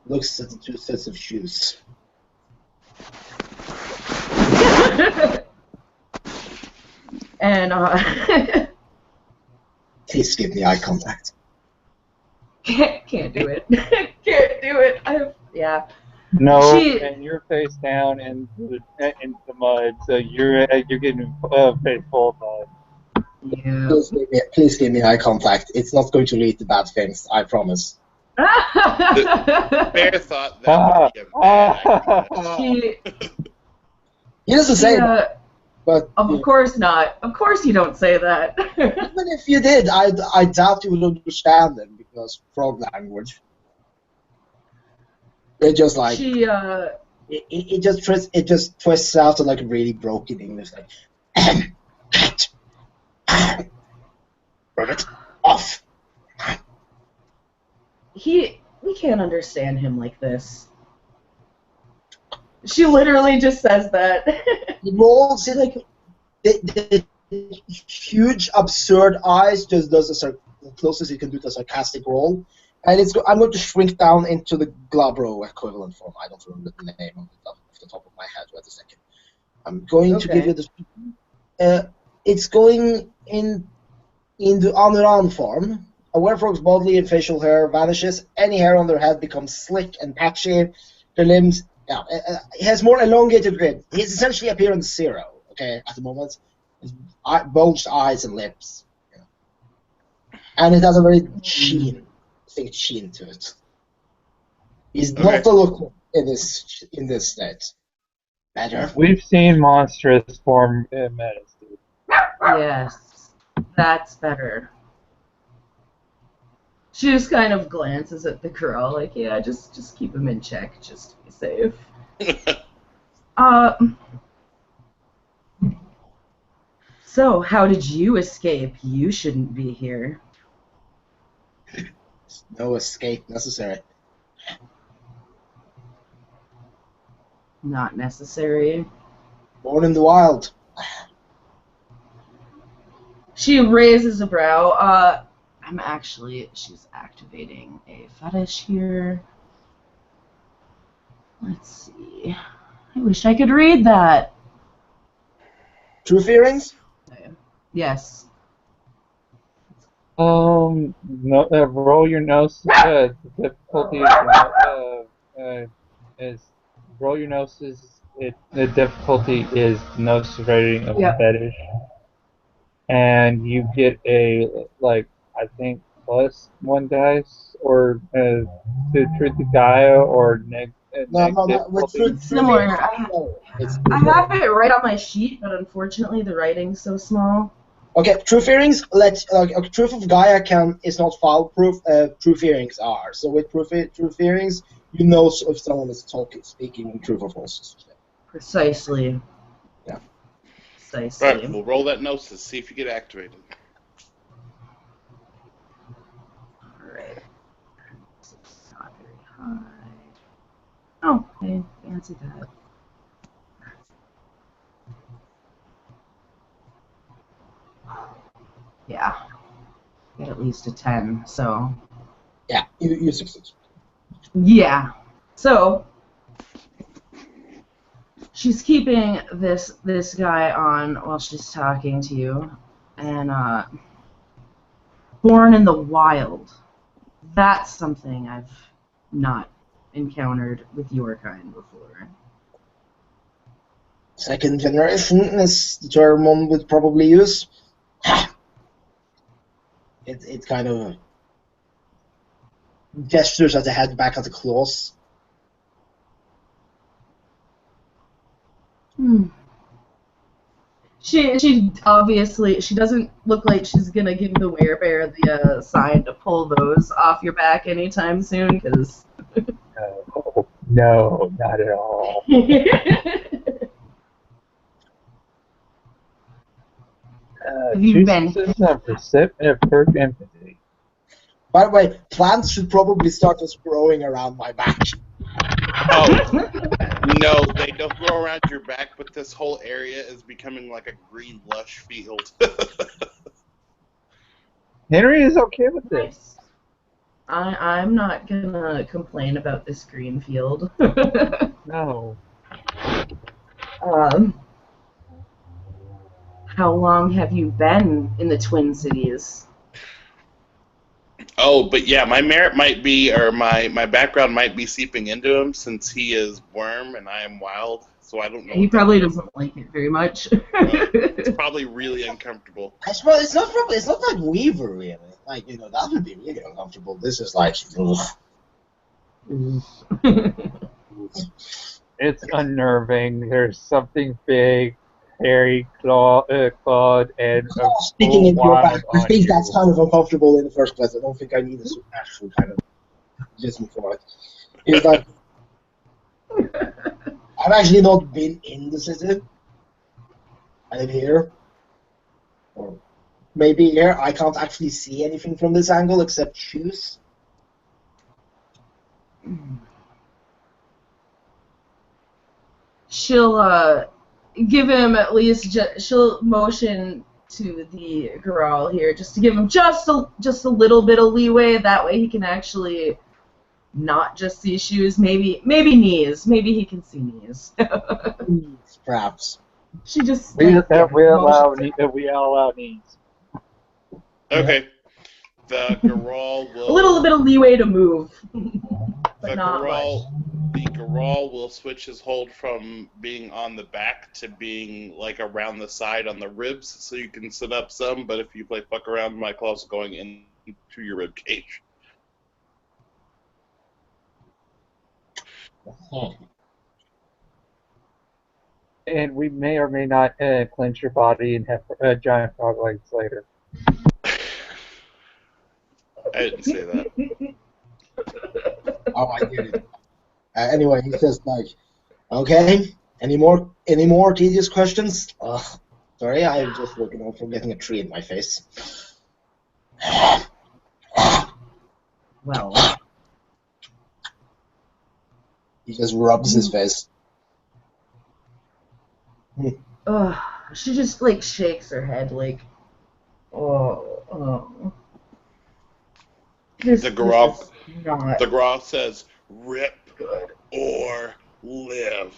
looks at the 2 sets of shoes. And Please give me eye contact. can't do it. Can't do it. Yeah. No, She- and you're face down into the mud, so you're getting face full of mud. Yeah. Please give me eye contact. It's not going to lead to bad things, I promise. Bear thought that would be a bad idea. She, He doesn't say that, but of course not. Of course you don't say that. even if you did, I doubt you would understand them because frog language. They're just like She, it just twists out to like really broken English, like Robert, off. we can't understand him like this. She literally just says that. He rolls it like the huge absurd eyes just does the closest he can do to a sarcastic roll, and I'm going to shrink down into the Glabro equivalent form. I don't remember the name off the top of my head. Wait a second. I'm going to give you the. It's going in the Anuran form. A werewolf's bodily and facial hair vanishes. Any hair on their head becomes slick and patchy. Their limbs, he has more elongated grid. He's essentially appearance 0. Okay, at the moment, bulged eyes and lips, and it has a very distinct sheen to it. He's not the look in this state. Better. We've seen monstrous form menace. Yes, that's better. She just kind of glances at the girl, like, yeah, just keep him in check, just to be safe. So, how did you escape? You shouldn't be here. No escape necessary. Not necessary. Born in the wild. She raises a brow. She's activating a fetish here. Let's see. I wish I could read that. Truth earrings? Yes. No, roll your nose. The difficulty is roll your noses. The difficulty is nose rating of fetish, and you get a I think +1 dice or to truth or guile or No, with truth Similar. it's I have it right on my sheet, but unfortunately the writing's so small. okay, truth earrings. Truth of Gaia is not foul-proof. Truth earrings are. So with truth earrings, you know if someone is speaking truth or false. Precisely. Yeah. Precisely. Right, we'll roll that gnosis, see if you get activated. Alright. It's not very high. Oh, I fancy that. Yeah. Get at least a 10, so. Yeah, you succeed. Yeah. So she's keeping this guy on while she's talking to you, and born in the wild. That's something I've not encountered with your kind before. Second generation is the term one would probably use. It kind of gestures at the head back at the claws. She obviously, she doesn't look like she's gonna give the werebear the sign to pull those off your back anytime soon, because No, not at all. Have you Choose been? systems on perk empathy. By the way, plants should probably start just growing around my back. Oh, no, they don't grow around your back, but this whole area is becoming like a green, lush field. Henry is okay with this. Nice. I'm not gonna complain about this green field. No. How long have you been in the Twin Cities? Oh, but yeah, my merit might be, or my background might be seeping into him since he is worm and I am wild, so I don't know. He what that probably means. doesn't like it very much. It's probably really uncomfortable. I suppose it's not like Weaver really. Like, that would be really uncomfortable. This is like, ugh. It's unnerving. There's something big, hairy, clawed, and Sticking into your back. I on think you. that's kind of uncomfortable in the first place. I don't think I need a supernatural kind of reason for it. It's like, I've actually not been in the city. I live here. Or maybe here. I can't actually see anything from this angle except shoes. She'll give him at least. She'll motion to the Grawl here just to give him just a little bit of leeway. That way he can actually not just see shoes. Maybe knees. Maybe he can see knees. Perhaps. She just We like, allow needs. Okay. The Garal will... a little bit of leeway to move, but The not much. Garal will switch his hold from being on the back to being like around the side on the ribs, so you can sit up some. But if you play fuck around, my claws going into your rib cage. And we may or may not clench your body and have giant frog legs later. I didn't say that. Oh, I get it. Anyway, he says like, okay, any more tedious questions? Sorry, I'm just working on forgetting a tree in my face. Well, He just rubs his face. she just like shakes her head like, oh. This The is not The Garal says, "Rip good. or live."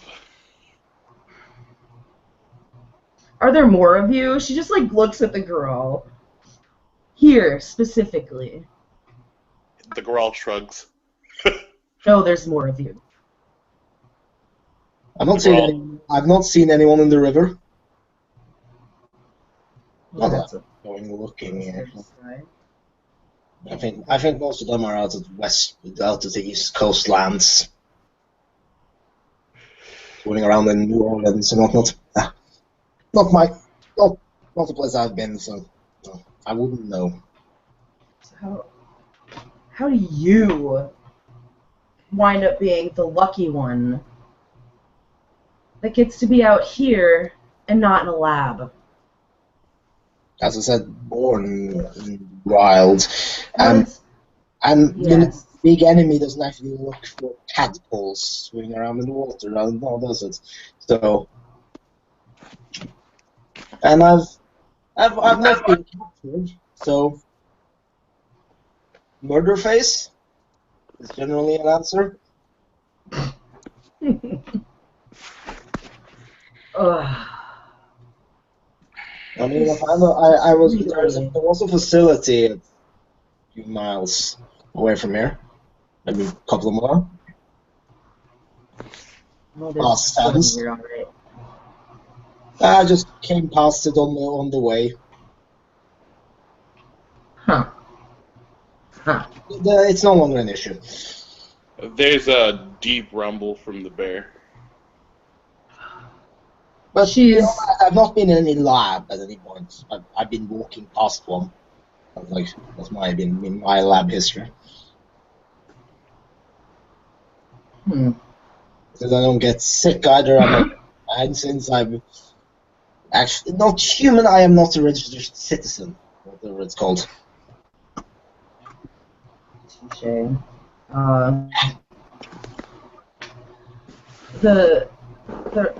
Are there more of you? She just like looks at the girl. Here, specifically. The Garal shrugs. No, there's more of you. I've not seen anyone in the river. Well, Okay. that's a Going looking here. sign. I think most of them are out of the East Coast lands, swimming around in New Orleans and whatnot. Not the place I've been, so I wouldn't know. So how do you wind up being the lucky one that gets to be out here and not in a lab? As I said, born wild. And Yes. the big enemy doesn't actually look for tadpoles swimming around in the water, no, does it? So, and I've not been captured, so murder face is generally an answer. Ugh. I mean, there was a facility a few miles away from here, maybe a couple of more. Well, Past there's Thames. here, all right. I just came past it on the way. Huh. It's no longer an issue. There's a deep rumble from the bear. But She's I've not been in any lab at any point. I've been walking past one. That's been my lab history. Hmm. Because I don't get sick either. And since I've Actually, not human. I am not a registered citizen. Whatever it's called. Touche. The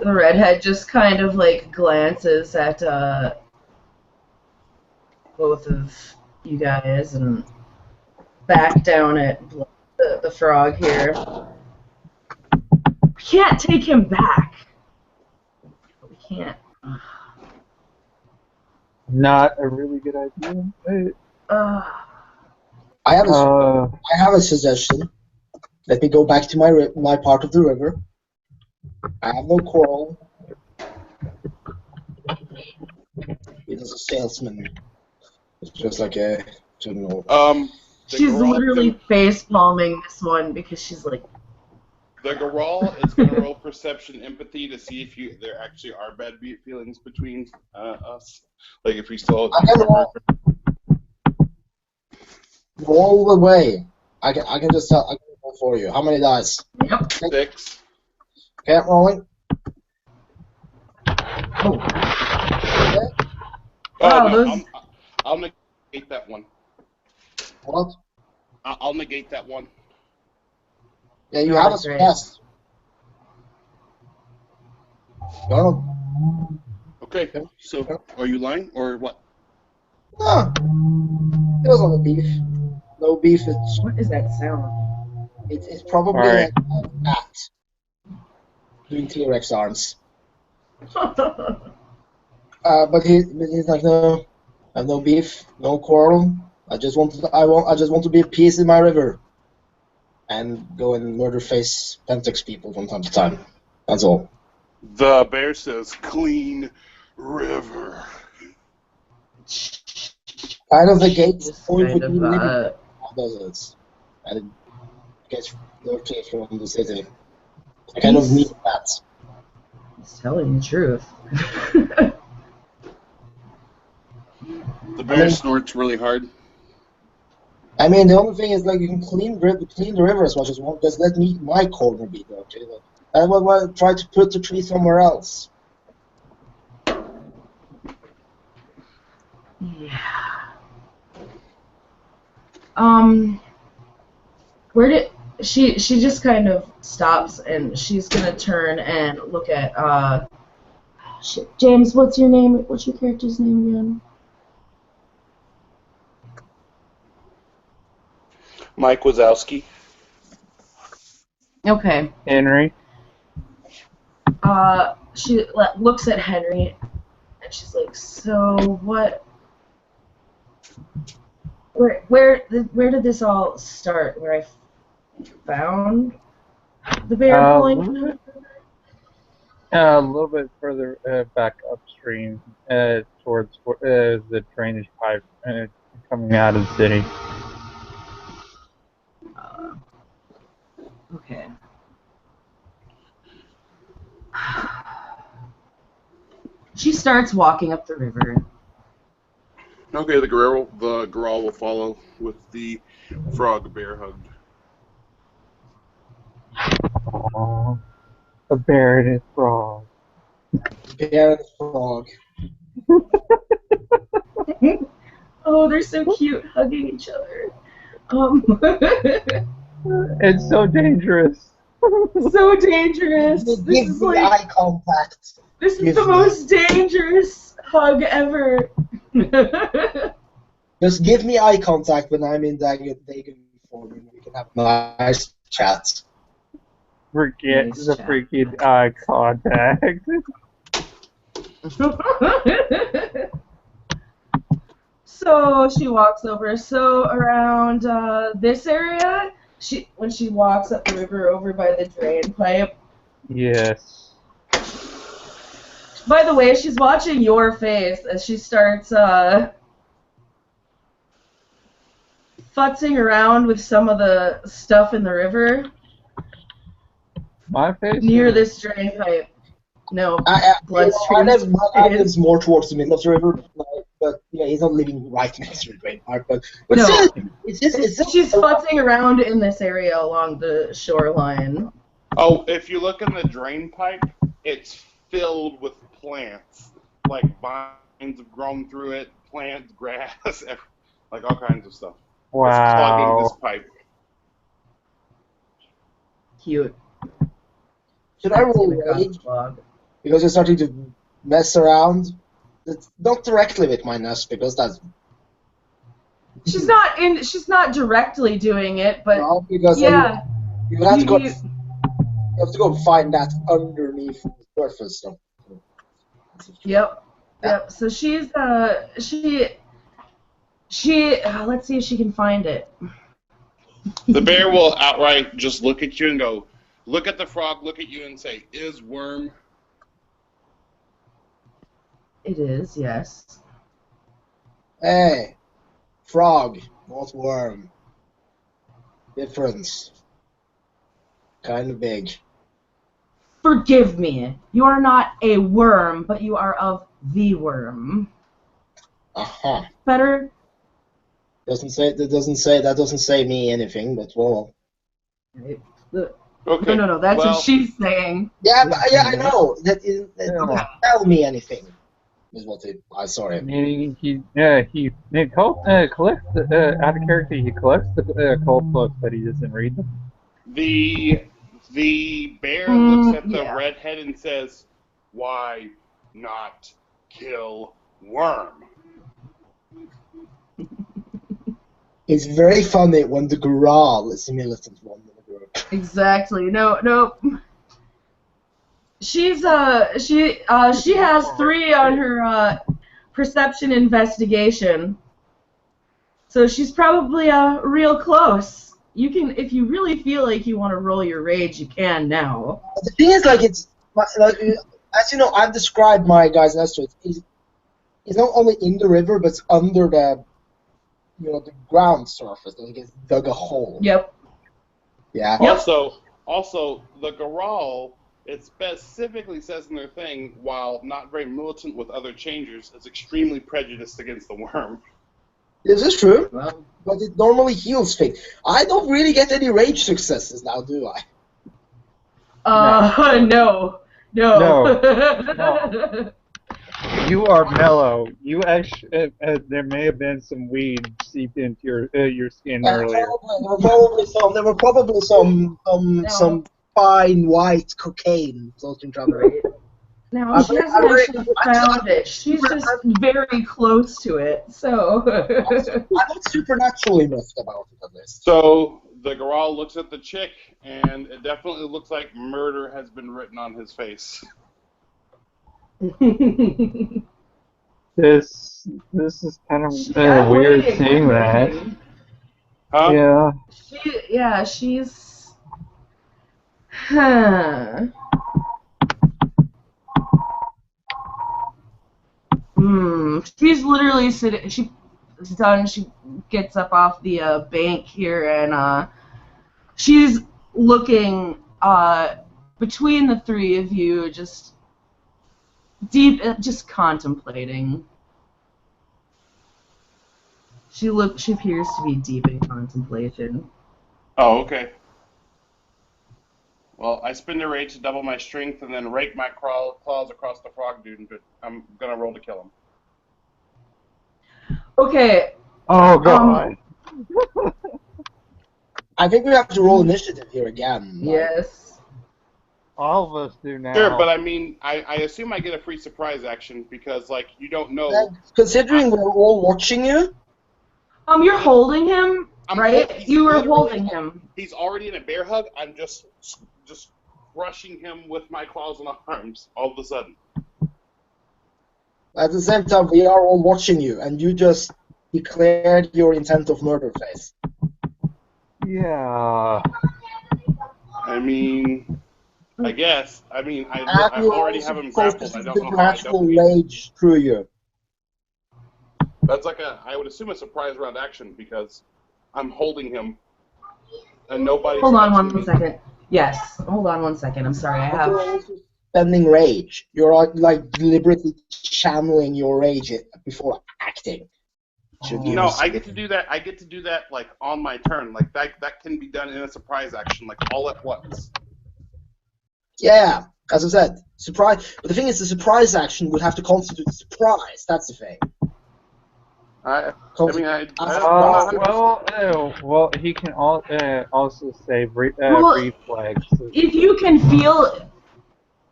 redhead just kind of like glances at both of you guys and back down at the frog here. We can't take him back. We can't. Not a really good idea. I have a suggestion. Let me go back to my part of the river. I have no quarrel. He was a salesman. It's just like a general. She's literally face palming this one because she's like. The Goral is going to roll perception empathy to see if there actually are bad feelings between us. Like if we still. I can roll the way. I can just tell. I can roll for you. How many dice? Yep. 6. Okay, I'm rolling. Oh. Okay. Wow, no, those. I'll negate that one. What? I'll negate that one. Yeah, you Oh, have a great. success. No. Okay, so are you lying or what? No. It was on the beef. No beef. What is that sound? It's probably Alright. a cat doing T-Rex arms. But he's like, no, I have no beef, no quarrel. I just want to be at peace in my river, and go and murder face Pentex people from time to time. That's all. The bear says, "Clean river." Kind of the gates Just going for kind the of, living does it, and it gets dirty from the city. I kind of need that. He's telling the truth. The bear snorts really hard. I mean, the only thing is, like, you can clean the river as much as you want. Just let my corner be dirty. Like, I will try to put the tree somewhere else. Yeah. Where did she just kind of stops and she's gonna turn and look at shit. James, what's your name? What's your character's name again? Mike Wazowski. Okay. Henry. She looks at Henry and she's like, so what? Where did this all start? Where I found the bear pulling? A little bit further back upstream, towards the drainage pipe coming out of the city. Okay. She starts walking up the river. Okay, the Goral will follow with the frog bear hugged. Aww. A bear and his frog. Bear and frog. Oh, they're so cute, hugging each other. It's so dangerous. So dangerous. This Give is me like eye contact. this is the most dangerous hug ever. Just give me eye contact when I'm in Dagon form, and we can have a nice chat. Forget Nice the chat. freaking eye contact. So she walks over. So around this area, when she walks up the river over by the drain pipe. Yes. By the way, she's watching your face as she starts futzing around with some of the stuff in the river My face? near this drain pipe. No, I bloodstream. lives more towards the middle of the river, but yeah, he's not living right next to the drain pipe. But No. still, it's just She's futzing around in this area along the shoreline. Oh, if you look in the drain pipe, it's filled with plants. like vines have grown through it, plants, grass, like all kinds of stuff. It's clogging this Wow. pipe. Cute. Should I roll Gonna cause rage? clog. Because you're starting to mess around. It's not directly with my nest, because that's She's not directly doing it, but no, because yeah. you have to go. You- You have to go find that underneath the surface. So. Yep. Yep. So she's let's see if she can find it. The bear will outright just look at you and go, look at the frog, look at you and say, is worm. It is, yes. Hey, frog, not worm. Difference. Kind of big. Forgive me. You are not a worm, but you are of the worm. Aha. Better? That doesn't say me anything, but well. Right. Okay. No. That's well, what she's saying. Yeah, I know. That doesn't Yeah. tell me anything. Is what I sorry. Meaning he collects out of character. He collects the cult books, but he doesn't read them. The bear looks at the yeah. redhead and says, why not kill worm? It's very funny when the Goral is the militant one in the group. Exactly. No. She's she has 3 on her perception investigation. So she's probably real close. You can, if you really feel like you want to roll your rage, you can now. The thing is, like, as you know, I've described my guy's nest. It's not only in the river, but it's under the the ground surface. Like it's dug a hole. Yep. Yeah. Yep. Also, the Goral, it specifically says in their thing, while not very militant with other changers, is extremely prejudiced against the worm. This is true, Well, but it normally heals things. I don't really get any rage successes now, do I? no. No. You are mellow. You actually, there may have been some weed seeped into your skin earlier. There were probably some fine white cocaine floating around the rain. No, she hasn't actually found it. She's just very close to it, so... I'm not supernaturally miffed about it, at least. So the Goral looks at the chick, and it definitely looks like murder has been written on his face. This is kind of weird seeing that. Huh? Yeah. She's... Huh. She's literally sitting. She's done. She gets up off the bank here, and she's looking between the 3 of you, just just contemplating. She appears to be deep in contemplation. Oh, okay. Well, I spend a rage to double my strength and then rake my claws across the frog dude, and I'm gonna roll to kill him. Okay. Oh god. I think we have to roll initiative here again. Yes. All of us do now. Sure, but I mean, I assume I get a free surprise action because, like, you don't know. Considering we're all watching you. You're holding him, right? You were holding him. He's already in a bear hug. I'm just crushing him with my claws and arms all of a sudden. At the same time, we are all watching you, and you just declared your intent of murder phase. Yeah. I mean, I guess. I mean, I already have him grappled. I don't know how I don't. Rage through you. That's like I would assume a surprise round action because I'm holding him, and nobody's. Hold on one second. Yes. Hold on one second. I'm sorry. I have. You're also spending rage. You're like deliberately channeling your rage before acting. No, I get to do that. I get to do that like on my turn. Like that can be done in a surprise action, like all at once. Yeah, As I said, surprise. But the thing is, the surprise action would have to constitute a surprise. That's the thing. I'm not. Well, he can also say Well, reflex. If you can feel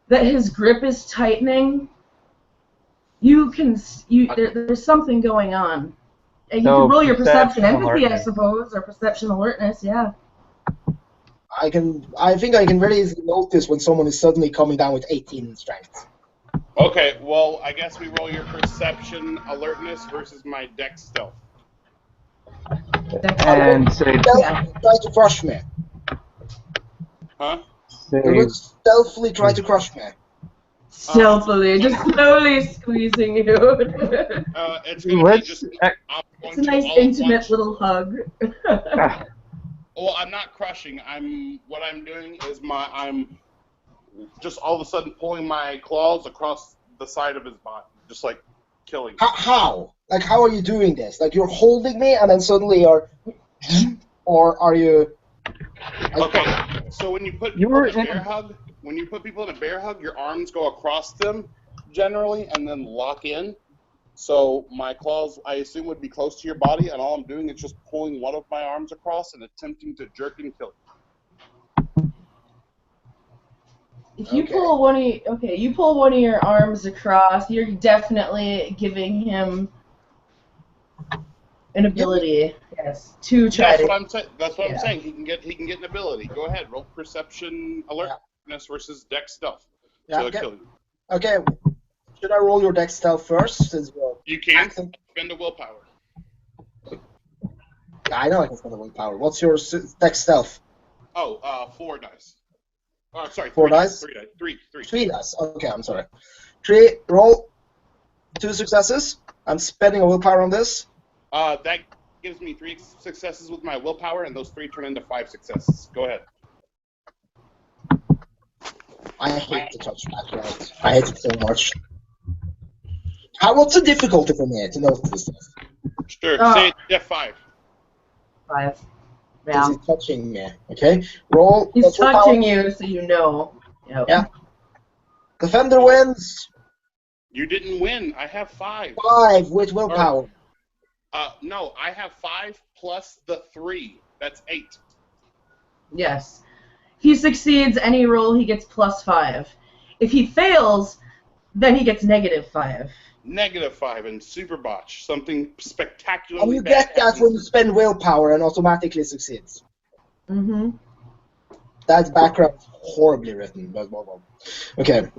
that his grip is tightening, you can. There's something going on. And you So can roll your perception perception empathy, I alertness. suppose, or perception alertness. Yeah. I think I can very easily notice when someone is suddenly coming down with 18 strength. Okay, well, I guess we roll your perception alertness versus my dex stealth. And say, Try to crush me. Huh? You would stealthily try to crush me. Stealthily, just slowly squeezing you. It's going to be just... It's a nice, intimate little hug. Well, I'm not crushing. What I'm doing is I'm just all of a sudden pulling my claws across the side of his body, just like killing him. How? Like, how are you doing this? Like, you're holding me and then suddenly you're... Or are you... Okay, so when you put people in a bear hug, your arms go across them, generally, and then lock in. So my claws, I assume, would be close to your body, and all I'm doing is just pulling one of my arms across and attempting to jerk and kill you. If you pull one of your arms across, you're definitely giving him an ability, yes, to try That's what I'm saying. He can get an ability. Go ahead, roll perception alertness versus dex stealth to kill you. Okay. Should I roll your dex stealth first? Since you can spend a willpower. I know I can spend a willpower. What's your dex stealth? 4 dice. Oh, sorry, 4 dice? 3 dice. 3. 3 dice. Okay, I'm sorry. 3, roll 2 successes. I'm spending a willpower on this. That gives me 3 successes with my willpower, and those 3 turn into 5 successes. Go ahead. I hate the touchback, right? I hate it so much. What's the difficulty for me to notice this? Sure, say it's 5. 5. Yeah. Is he touching me? Okay, roll. He's touching you, so you know. Yep. Yeah. Defender wins. You didn't win. I have 5. 5 with willpower. No, I have 5 plus the 3. That's 8. Yes. If he succeeds any roll, he gets +5. If he fails, then he gets -5. -5 and super botch. Something spectacularly And you bad get that happens. when you spend willpower and automatically succeeds. Mm-hmm. That background is horribly written, but well. Okay.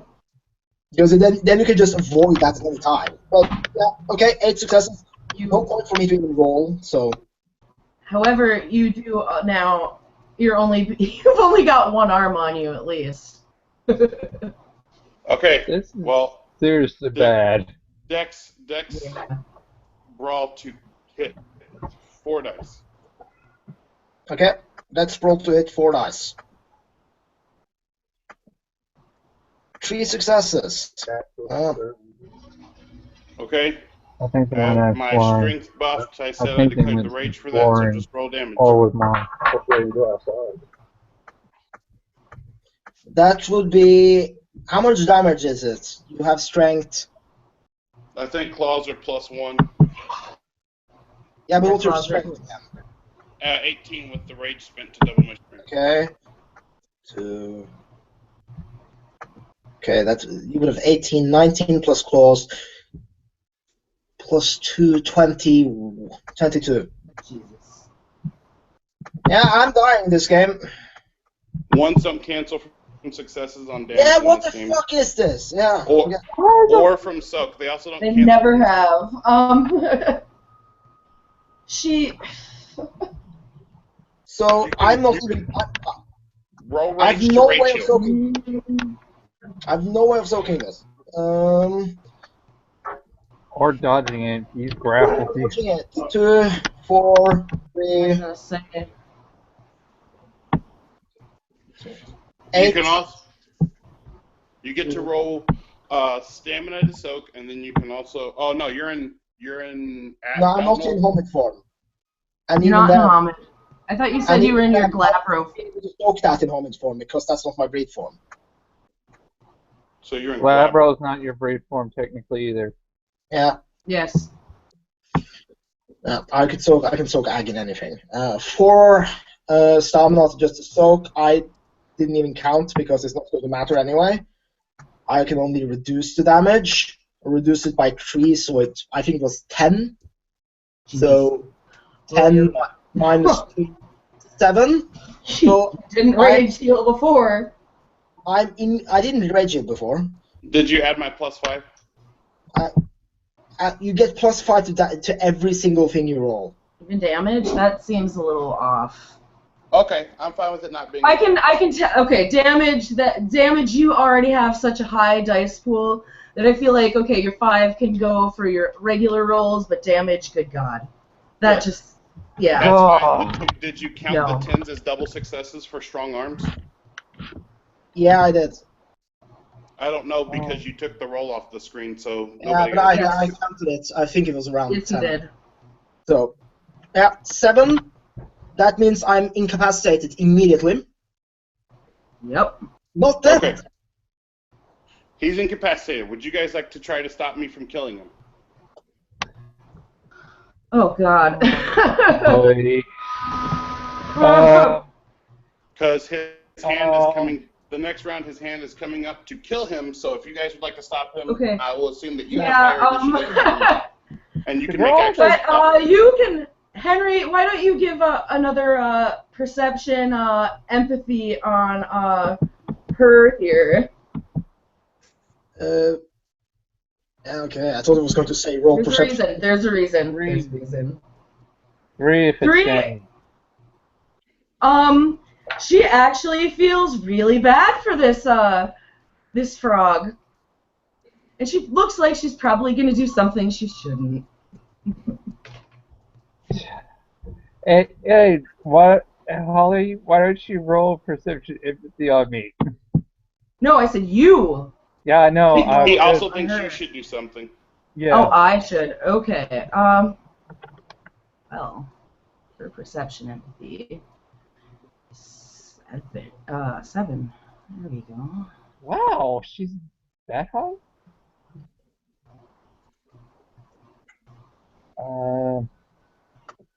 Because then you can just avoid that any time. But yeah, okay, 8 successes. No point for me to even roll, so. However, you do now. You've only got one arm on you at least. Okay. This is well, seriously bad. Dex brawl to hit 4 dice. Okay, let's roll to hit 4 dice. 3 successes. Okay. I think the one I'm my flying. strength buffed. I said I think they declared the meant rage for that, so flooring. just roll damage. Or with mine. That would be... How much damage is it? You have strength. I think claws are +1. Yeah, but what's your strength? 18 with the rage spent to double my strength. Okay. 2. Okay, you would have 18, 19 plus claws. +2, 20, 22. Jesus. Yeah, I'm dying this game. One some cancel from successes on damage. Yeah, what the game. fuck is this? Yeah. Or from soak. They also don't. They cancel never have. She. So I'm not even. Roll I have rage no to way rage of heal. soaking. I have no way of soaking this. Or dodging it. Use grapple. Watching it. 2, 4, 3, I'm gonna say 8. You can also. You get to roll stamina to soak, and then you can also. Oh no, you're in. No, I'm not in Homid form. And you're even not in then, Homid. I thought you said you were in your Glabro. I soak that in Homid form because that's not my breed form. So you're in Glabro is not your breed form technically either. Yeah. Yes. I can soak ag in anything. 4 stamina to just soak. I didn't even count because it's not going to matter anyway. I can only reduce the damage. Reduce it by 3, so I think it was 10. So 10 minus 2, 7. So Didn't rage heal before. I didn't rage it before. Did you add my +5? You get +5 to every single thing you roll. Even damage? That seems a little off. Okay, I'm fine with it not being. I can tell. Okay, damage. You already have such a high dice pool that I feel like okay, your 5 can go for your regular rolls, but damage, good God, that just yeah. That's fine. Did you count the 10s as double successes for strong arms? Yeah, I did. I don't know because you took the roll off the screen, so Yeah, but I counted it. I think it was around 10. Yes, you did. So, yeah, 7. That means I'm incapacitated immediately. Yep. Not dead. Okay. He's incapacitated. Would you guys like to try to stop me from killing him? Oh God. Because his hand is coming. The next round, his hand is coming up to kill him. So if you guys would like to stop him, okay. I will assume that you have higher initiative, and you can make action. But you can, Henry. Why don't you give another perception, empathy on her here? Okay, I thought it was going to say roll perception. There's a reason. 3 if it's 3. Danny. She actually feels really bad for this frog. And she looks like she's probably going to do something she shouldn't. Hey, what, Holly? Why don't you roll perception empathy on me? No, I said you. Yeah, I know. He also thinks you should do something. Yeah. Oh, I should. Okay. Well, for perception empathy. 7. There we go. Wow, she's that high?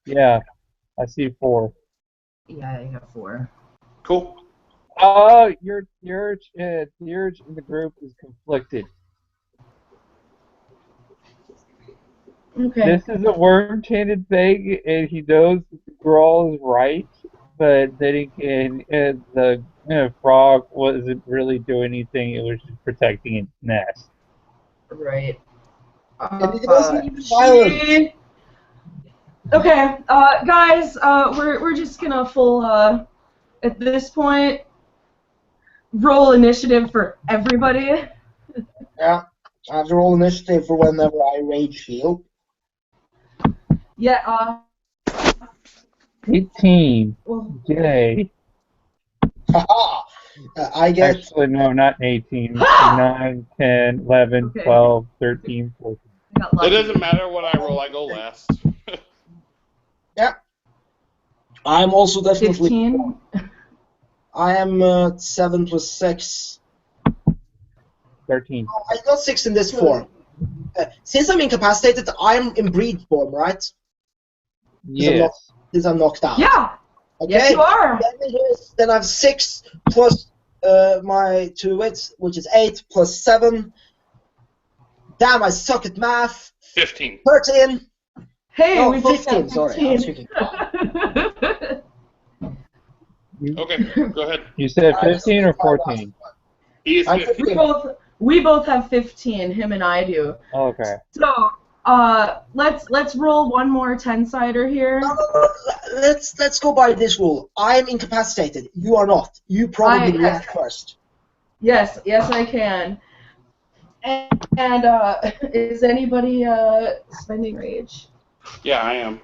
Yeah, I see 4. Yeah, I got 4. Cool. Your in the group is conflicted. Okay. This is a worm-tainted thing, and he knows that the girl is right, but then again, the frog wasn't really doing anything. It was just protecting its nest. Right. And it wasn't even violent. Okay, guys, we're just gonna full at this point roll initiative for everybody. Yeah, I have to roll initiative for whenever I rage heal. Yeah. 18. Well, Yay. Haha! I get. Actually, no, not 18. 9, 10, 11, Okay. 12, 13, 14. It doesn't matter what I roll. I go last. Yeah. I'm also definitely. 15. I am 7 plus 6. 13. Oh, I got 6 in this form. Since I'm incapacitated, I'm in breed form, right? Yes. Since I'm knocked out. Yeah. Okay. Yes, you are. Then I have 6 plus my 2 wits, which is 8 plus 7. Damn, I suck at math. 15. 13. Hey, No, we both 15. got Sorry, I was thinking. Okay, go ahead. You said 15 or 14? He is 15. we both have 15. Him and I do. Okay. So, let's roll one more 10-sider here. No. Let's go by this rule. I am incapacitated. You are not. You probably left first. Yes, I can. And is anybody spending rage? Yeah, I am.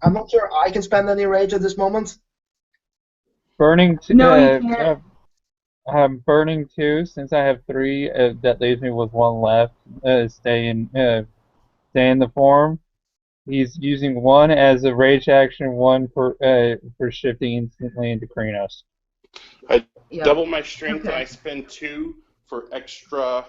I'm not sure I can spend any rage at this moment. Burning 2. No, you can't. Burning 2. Since I have 3, that leaves me with 1 left. Stay in the form. He's using 1 as a rage action, 1 for shifting instantly into Kranos. I double my strength and I spend 2 for extra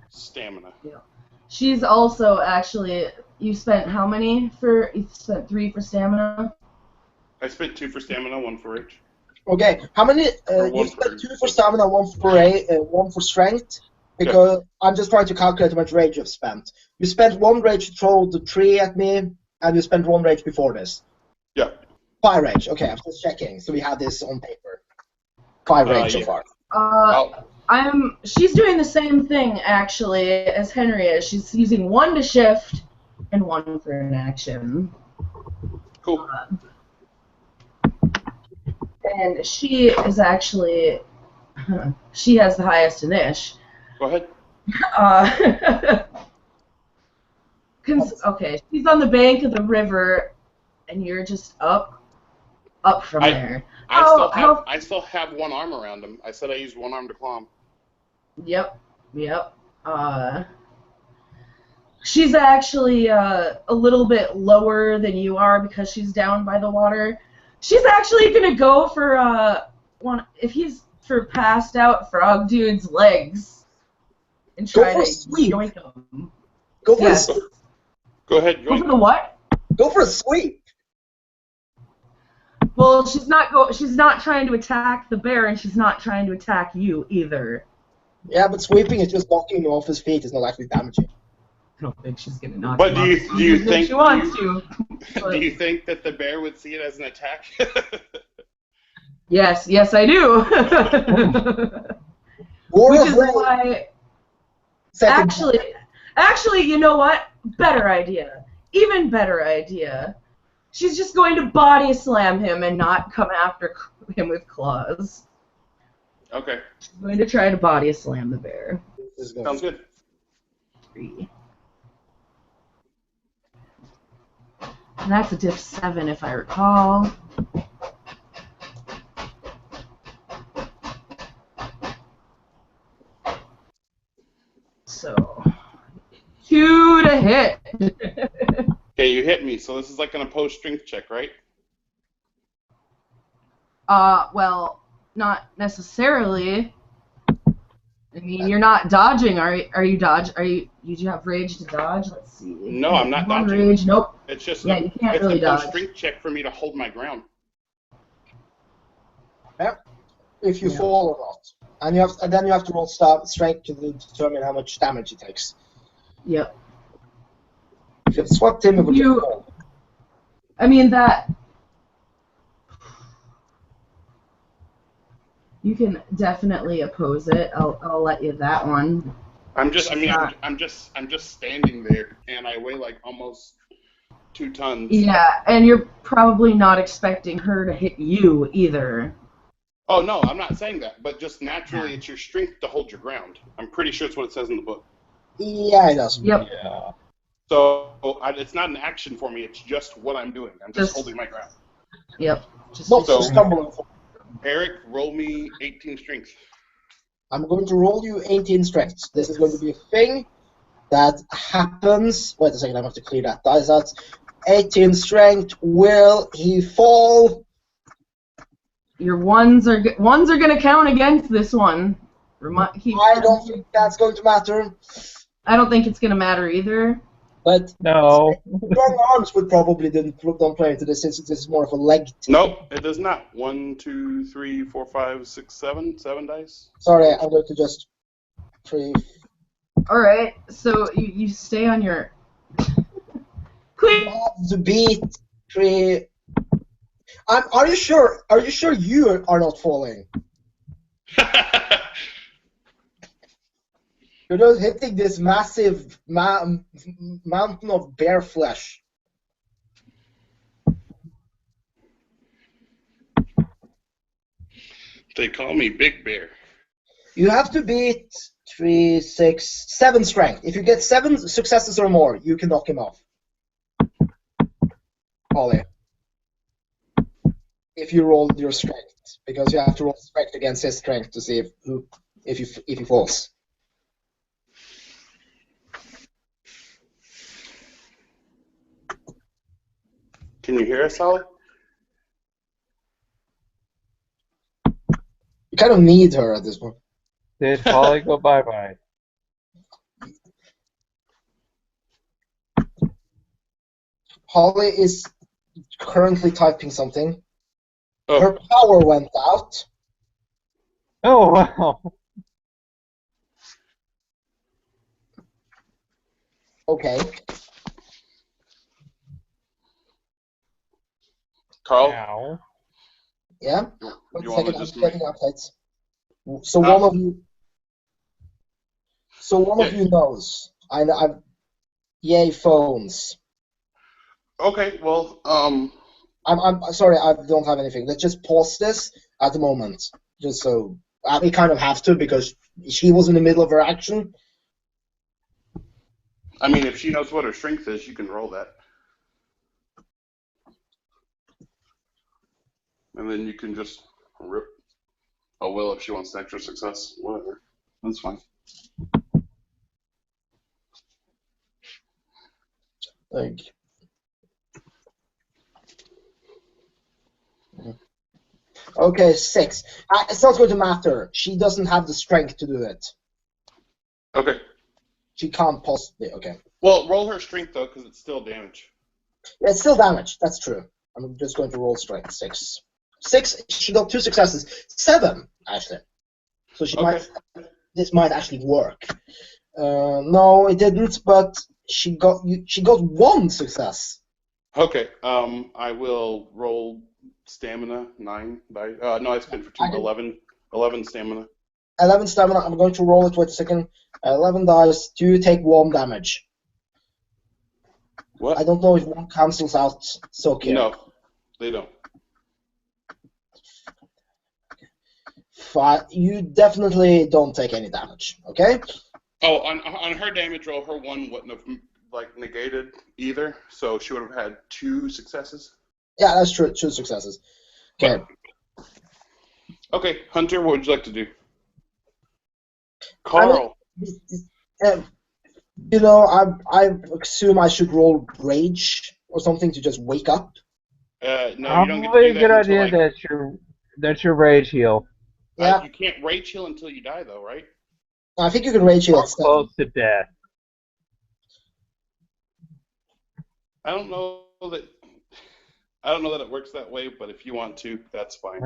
stamina. Yeah. She's also actually. You spent how many for? You spent 3 for stamina. I spent 2 for stamina, 1 for rage. Okay, how many? Or You 1 spent 2 for for stamina, 1 for 1 for strength. Because I'm just trying to calculate how much rage you've spent. You spent 1 rage to throw the tree at me, and you spent 1 rage before this. Yeah. 5 rage. Okay, I'm just checking. So we have this on paper. 5 rage so far. She's doing the same thing actually as Henry is. She's using 1 to shift and 1 for an action. Cool. And she is actually she has the highest inish. Go ahead. Okay, she's on the bank of the river, and you're just up from there. I still have 1 arm around him. I said I used 1 arm to claw him. Yep. She's actually a little bit lower than you are because she's down by the water. She's actually gonna go for if he's for passed out frog dude's legs and try to yoink him. Go for a sweep. Go ahead. Go for the what? Go for a sweep. Well, she's not trying to attack the bear, and she's not trying to attack you either. Yeah, but sweeping is just knocking him off his feet. It's not actually damaging. I don't think she's gonna knock but him do off. you think she wants to? Do you think that the bear would see it as an attack? Yes, I do. Which is why. Actually, you know what? Better idea. Even better idea. She's just going to body slam him and not come after him with claws. Okay. She's going to try to body slam the bear. Sounds good. 3. And that's a diff 7 if I recall. So 2 to hit. Okay, you hit me, so this is like an opposed strength check, right? Well, not necessarily. I mean, you're not dodging. Are you dodge? Did you have rage to dodge? Let's see. No, I'm not dodging. Rage, nope. It's just you can't really dodge. It's a strength check for me to hold my ground. Yeah. If you fall or not, and then you have to roll strength to determine how much damage it takes. Yep. If you have swept him, it would just fall. I mean that. You can definitely oppose it. I'll let you that one. I'm just standing there, and I weigh like almost 2 tons. Yeah, and you're probably not expecting her to hit you either. Oh no, I'm not saying that, but just naturally, it's your strength to hold your ground. I'm pretty sure it's what it says in the book. Yeah, it does. Yep. Yeah. So it's not an action for me. It's just what I'm doing. I'm just holding my ground. Yep. Not so stumbling. Eric, roll me 18 strength. I'm going to roll you 18 strength. This is going to be a thing that happens. Wait a second, I have to clear that dice out. 18 strength. Will he fall? Your ones are going to count against this one. I don't think that's going to matter. I don't think it's going to matter either. But no. Strong arms would probably don't play into this since this is more of a leg. Nope, it does not. 1, 2, 3, 4, 5, 6, 7. 7 dice. Sorry, I'm going to just 3. All right, so you stay on your. To beat 3. Are you sure? Are you sure you are not falling? You're just hitting this massive mountain of bear flesh. They call me Big Bear. You have to beat 3, 6, 7 strength. If you get 7 successes or more, you can knock him off. Ollie. If you roll your strength, because you have to roll strength against his strength to see if he falls. Can you hear us, Ollie? You kind of need her at this point. Did Holly go bye-bye? Holly is currently typing something. Oh, Her power went out. Oh, wow. Okay. Carl, Ow. Yeah. you Wait a want second, to I'm just getting make... updates. So Huh? one of you knows. I yay phones. Okay, well, I'm sorry, I don't have anything. Let's just pause this at the moment, just so we kind of have to because she was in the middle of her action. I mean, if she knows what her strength is, you can roll that. And then you can just rip a will if she wants an extra success. Whatever. That's fine. Like, okay, 6. It's not going to matter. She doesn't have the strength to do it. Okay. She can't possibly. Okay. Well, roll her strength, though, because it's still damage. Yeah, it's still damage. That's true. I'm just going to roll strength. 6. 6. She got 2 successes. 7 actually. So she Okay. might. This might actually work. No, it didn't. But she got 1 success. Okay. I will roll stamina 9 die. No, I spent for 2. 11 stamina. 11 stamina. I'm going to roll it. Wait a second. 11 dice. Do take 1 damage. What? I don't know if 1 cancels out soak here. No, they don't. 5. You definitely don't take any damage. Okay. Oh, on her damage roll, her 1 wouldn't have negated either, so she would have had 2 successes. Yeah, that's true. 2 successes. Okay. Okay, Hunter, what would you like to do? Carl. I assume I should roll rage or something to just wake up. No, you don't get to Probably do a that good until, idea that's your rage heal. Yeah, you can't rage heal until you die, though, right? I think you can rage heal Or at 7. close to death. I don't know that it works that way, but if you want to, that's fine.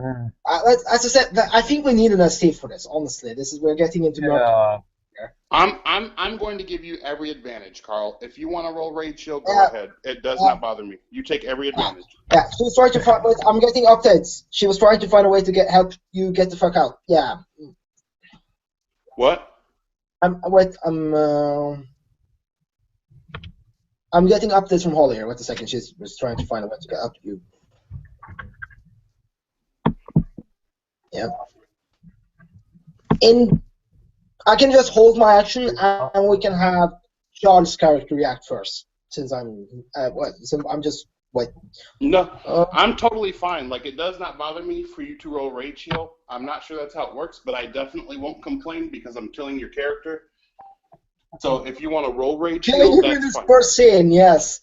As I said, I think we need an SC for this. Honestly, we're getting into murder. Yeah. I'm going to give you every advantage, Carl. If you want to roll rage shield, go Yeah. ahead. It does not bother me. You take every advantage. Yeah, she was trying to find. Wait, I'm getting updates. She was trying to find a way to help you get the fuck out. Yeah. What? I'm getting updates from Holly here. Wait a second. She was trying to find a way to get up you. Yeah. I can just hold my action and we can have Charles' character react first. Since I'm just wait. No, I'm totally fine. Like, it does not bother me for you to roll rage heal. I'm not sure that's how it works, but I definitely won't complain because I'm killing your character. So if you want to roll rage heal, in that's this fine. first scene, yes.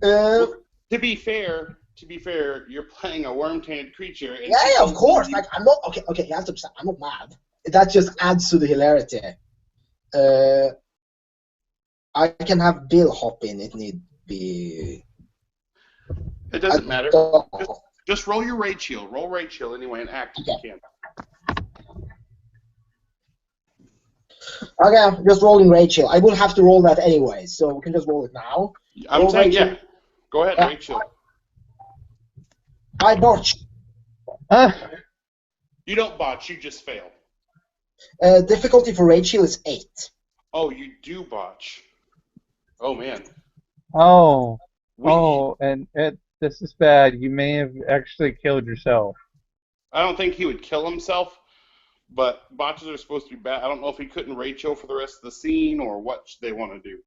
Well, to be fair, you're playing a worm-tainted creature. And Yeah, of course. Like, I'm not okay. You have to understand. I'm not mad. That just adds to the hilarity. I can have Bill hop in if need be. It doesn't matter. Just roll your rage heal. Roll rage heal anyway and act if you can. Okay, I'm just rolling rage heal. I will have to roll that anyway, so we can just roll it now. I'm roll saying, rage yeah. heal. Go ahead, rage heal. I botch. You don't botch, you just fail. Difficulty for rage heal is 8. Oh, you do botch. Oh, man. And this is bad. You may have actually killed yourself. I don't think he would kill himself, but botches are supposed to be bad. I don't know if he couldn't rage heal for the rest of the scene or what they want to do.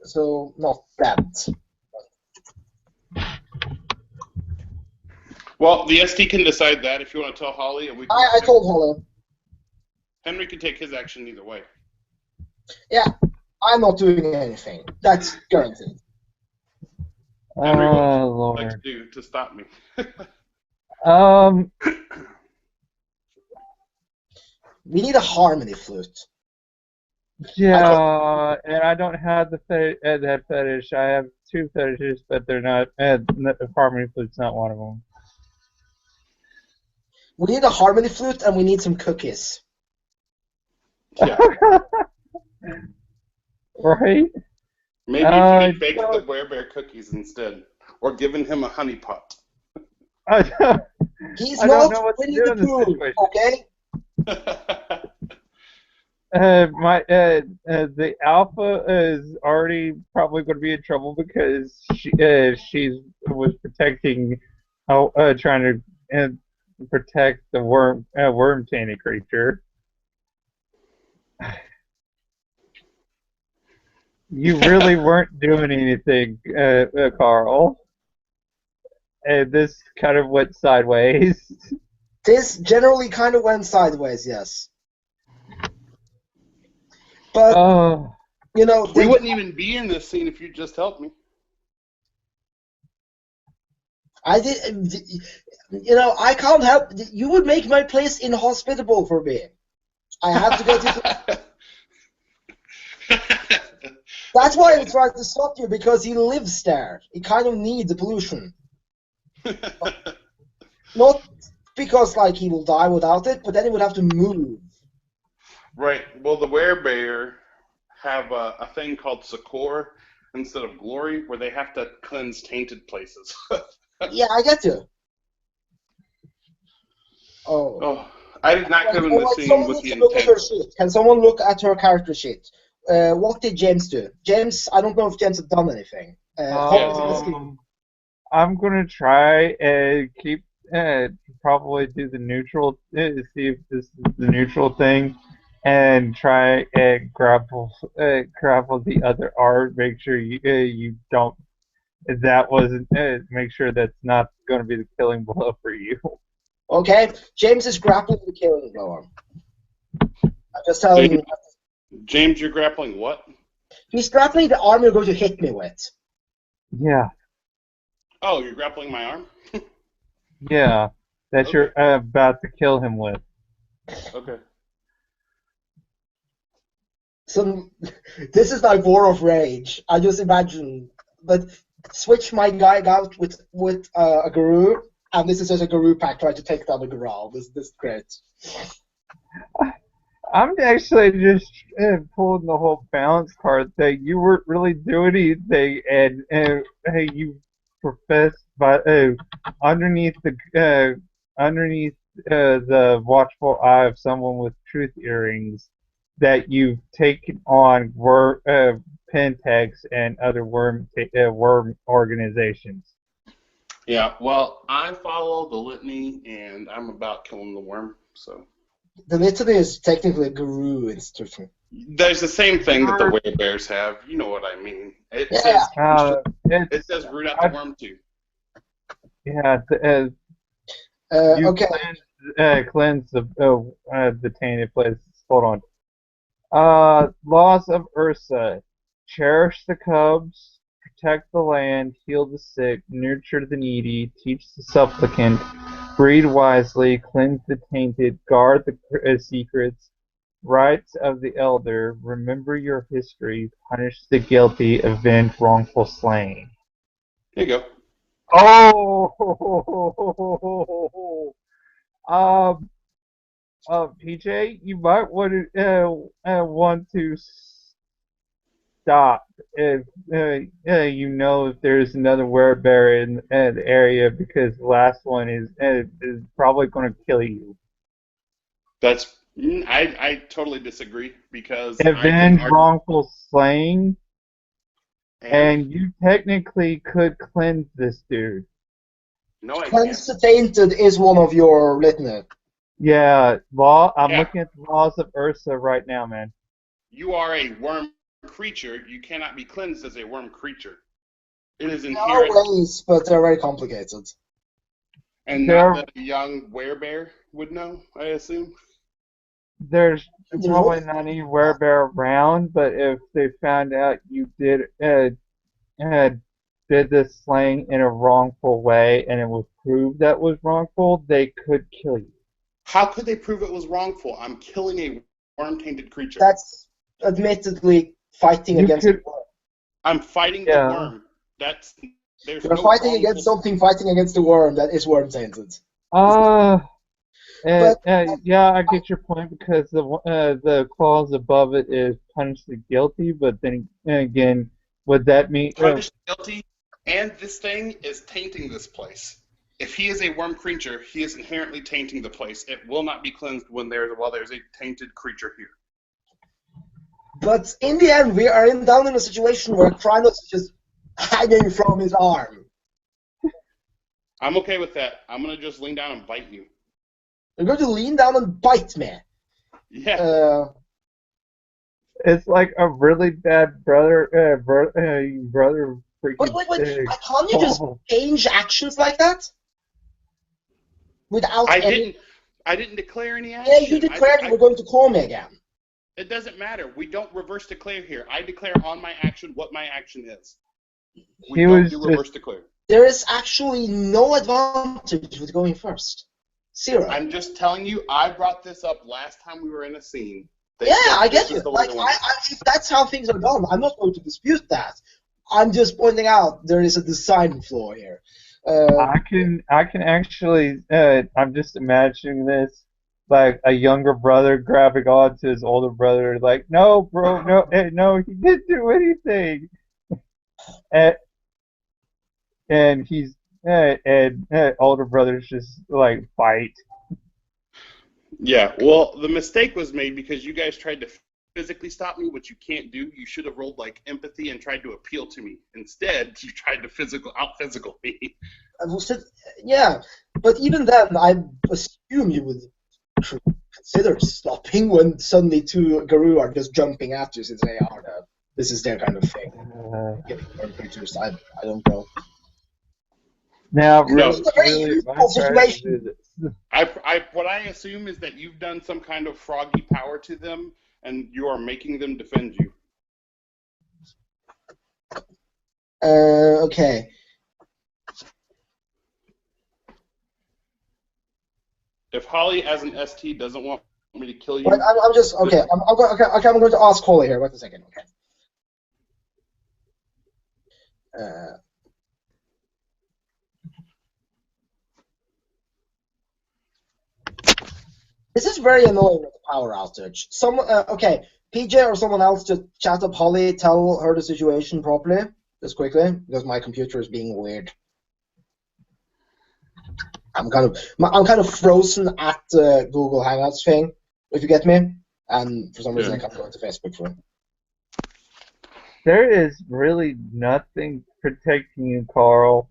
So, not that. Well, the ST can decide that if you want to tell Holly. And we can I told Holly. Henry can take his action either way. Yeah, I'm not doing anything. That's guaranteed. Henry, what would you Lord. like to do to stop me? We need a harmony flute. Yeah, and I don't have that fetish. I have two fetishes, but they're not. The harmony flute's not one of them. We need a harmony flute, and we need some cookies. Yeah. Right? Maybe if you could bake the werebear cookies instead, or giving him a honey pot. He's I not don't know what to Winnie do the in this Pooh, situation. okay? The alpha is already probably going to be in trouble because she was protecting, trying to protect the worm tainted creature. You really weren't doing anything, Carl. This kind of went sideways. This generally kind of went sideways, yes. But, you know... We wouldn't even be in this scene if you just helped me. I did... You know, I can't help... You would make my place inhospitable for me. I have to go to... That's why I tried to stop you, because he lives there. He kind of needs the pollution. Not because, like, he will die without it, but then he would have to move. Right. Well, the werebear have a thing called succor instead of glory, where they have to cleanse tainted places. Yeah, I get you. Oh, I did not come in the scene someone with needs the to look at her intent. sheet. Can someone look at her character sheet? What did James do? James, I don't know if James had done anything. I'm gonna try and keep probably do the neutral, see if this is the neutral thing, and try and grapple the other arm. Make sure you don't. That wasn't. Make sure that's not going to be the killing blow for you. Okay, James is grappling the killing blow. I'm just telling you. James, you're grappling what? He's grappling the arm you're going to hit me with. Yeah. Oh, you're grappling my arm? Yeah, that you're about to kill him with. Okay. So, this is like War of Rage. I just imagine, but switch my guy out with a guru, and this is just a guru pack trying to take down the Goral. This is great. I'm actually just pulling the whole balance card thing. You weren't really doing anything, and hey, you professed, but underneath the watchful eye of someone with truth earrings, that you've taken on Pentex and other worm organizations. Yeah, well, I follow the litany, and I'm about killing the worm, so... The litany is technically a guru institution. There's the same thing that the werebears have. You know what I mean. It says root out the worm, too. Yeah, okay. Cleanse the tainted places. Hold on. Laws of Ursa. Cherish the cubs, protect the land, heal the sick, nurture the needy, teach the supplicant, breed wisely, cleanse the tainted, guard the secrets, rights of the elder, remember your history, punish the guilty, avenge wrongful slaying. Here you go. Oh! PJ, you might want to stop if you know if there's another werebear in the area, because the last one is probably going to kill you. I totally disagree, because Avenge wrongful slaying, and you technically could cleanse this dude. No, I can't. Cleanse the tainted is one of your litany. Yeah, I'm looking at the laws of Ursa right now, man. You are a worm creature. You cannot be cleansed as a worm creature. It is inherent. There are ways, but they're very complicated. And not that a young werebear would know, I assume? There's probably not any werebear around, but if they found out you did did this slaying in a wrongful way and it was proved that was wrongful, they could kill you. How could they prove it was wrongful? I'm killing a worm-tainted creature. That's admittedly fighting You against could- the worm. I'm fighting the Yeah. worm. There's You're no fighting wrongful- against something fighting against the worm that is worm-tainted. Yeah, I get your point because the clause above it is punish the guilty, but then again, would that mean Punish the guilty, and this thing is tainting this place. If he is a worm creature, he is inherently tainting the place. It will not be cleansed while there's a tainted creature here. But in the end, we are down in a situation where Krynos is just hanging from his arm. I'm okay with that. I'm gonna just lean down and bite you. You're going to lean down and bite me. Yeah. it's like a really bad brother freaking. Wait. Can't you just change actions like that? Without I didn't declare any action. Yeah, you declared you were going to call me again. It doesn't matter. We don't reverse declare here. I declare on my action what my action is. We don't do reverse declare. There is actually no advantage with going first. Zero. I'm just telling you, I brought this up last time we were in a scene. Yeah, I get you. Like, if that's how things are done, I'm not going to dispute that. I'm just pointing out there is a design flaw here. I can actually. I'm just imagining this, like a younger brother grabbing on to his older brother, like, "No, bro, no, he didn't do anything," and he's older brother's just like fight. Yeah, well, the mistake was made because you guys tried to physically stop me, which you can't do. You should have rolled like empathy and tried to appeal to me. Instead, you tried to out-physical me. Yeah, but even then, I assume you would consider stopping when suddenly two Garou are just jumping at you since they are this is their kind of thing. Getting worm creatures, I don't know. Now, No. It's a very useful situation. What I assume is that you've done some kind of froggy power to them, and you are making them defend you. Okay. If Holly, as an ST, doesn't want me to kill you, But I'm just okay. I'm going to ask Holly here. Wait a second. Okay. This is very annoying with the power outage. Okay, PJ or someone else just chat up Holly, tell her the situation properly, just quickly, because my computer is being weird. I'm kind of frozen at the Google Hangouts thing, if you get me, and for some reason I can't go into Facebook for it. there is really nothing protecting you, Carl.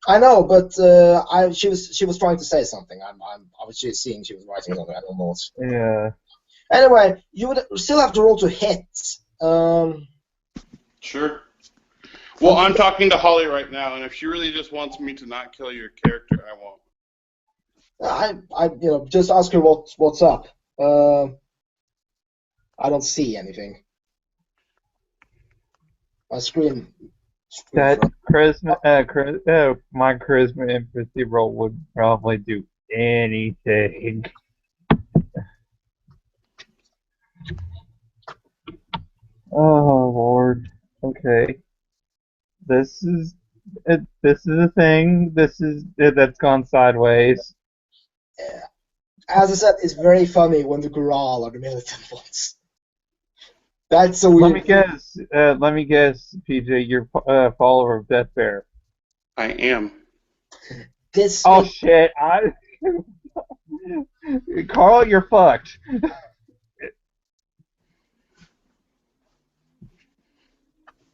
I know, but she was trying to say something. I was just seeing she was writing something. I don't know what. Yeah. Anyway, you would still have to roll to hit. Sure. Well, I'm talking to Holly right now, and if she really just wants me to not kill your character, I won't. I just ask her what's up. I don't see anything. My screen. That charisma, my charisma empathy roll would probably do anything. Oh Lord. Okay. This is a thing. That's gone sideways. As I said, it's very funny when the Gural are the militant ones. That's a weird. Let me guess, PJ. You're a follower of Death Bear. I am. Oh shit! Carl, you're fucked.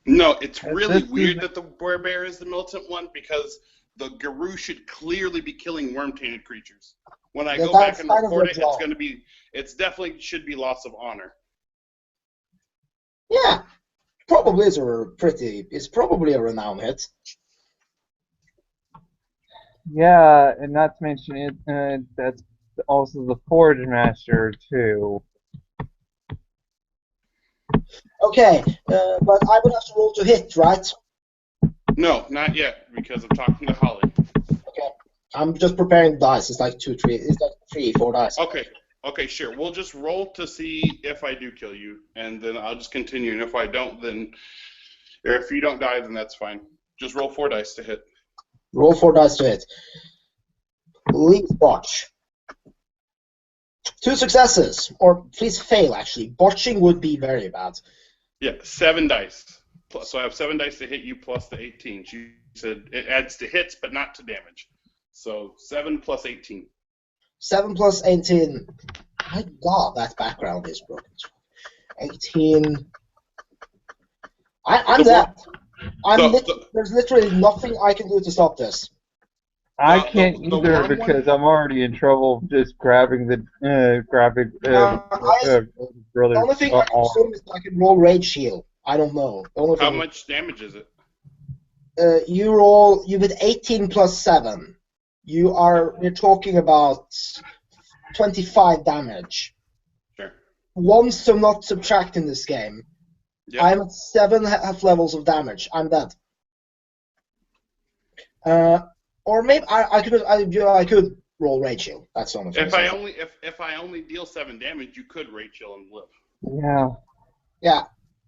No, it's really weird that the Bear is the militant one because the Garou should clearly be killing worm-tainted creatures. When I go back and report it, it's definitely should be loss of honor. Yeah, probably it's probably a renown hit. Yeah, and not to mention it, that's also the Forge Master too. Okay, but I would have to roll to hit, right? No, not yet, because I'm talking to Holly. Okay. I'm just preparing dice. It's like 2, 3. It's like 3, 4 dice. Okay. Okay, sure. We'll just roll to see if I do kill you, and then I'll just continue. And if I don't, then, or if you don't die, then that's fine. Just roll 4 dice to hit. Roll 4 dice to hit. Please botch. 2 successes, or please fail. Actually, botching would be very bad. Yeah, 7 dice. So I have 7 dice to hit you plus the 18. She said it adds to hits, but not to damage. So 7 plus 18. 7 plus 18. My God, that background is broken. 18. I'm dead. There's literally nothing I can do to stop this. I can't either because I'm already in trouble just grabbing the brother's The only thing I can assume is I can roll rage heal. I don't know. How much damage is it? You get 18 plus 7. We're talking about 25 damage. Sure. Once I'm not subtracting this game. Yep. I'm at 7 half levels of damage. I'm dead. Or maybe I could roll rage heal. That's the only thing. If I only deal 7 damage, you could rage heal and live. Yeah. Yeah.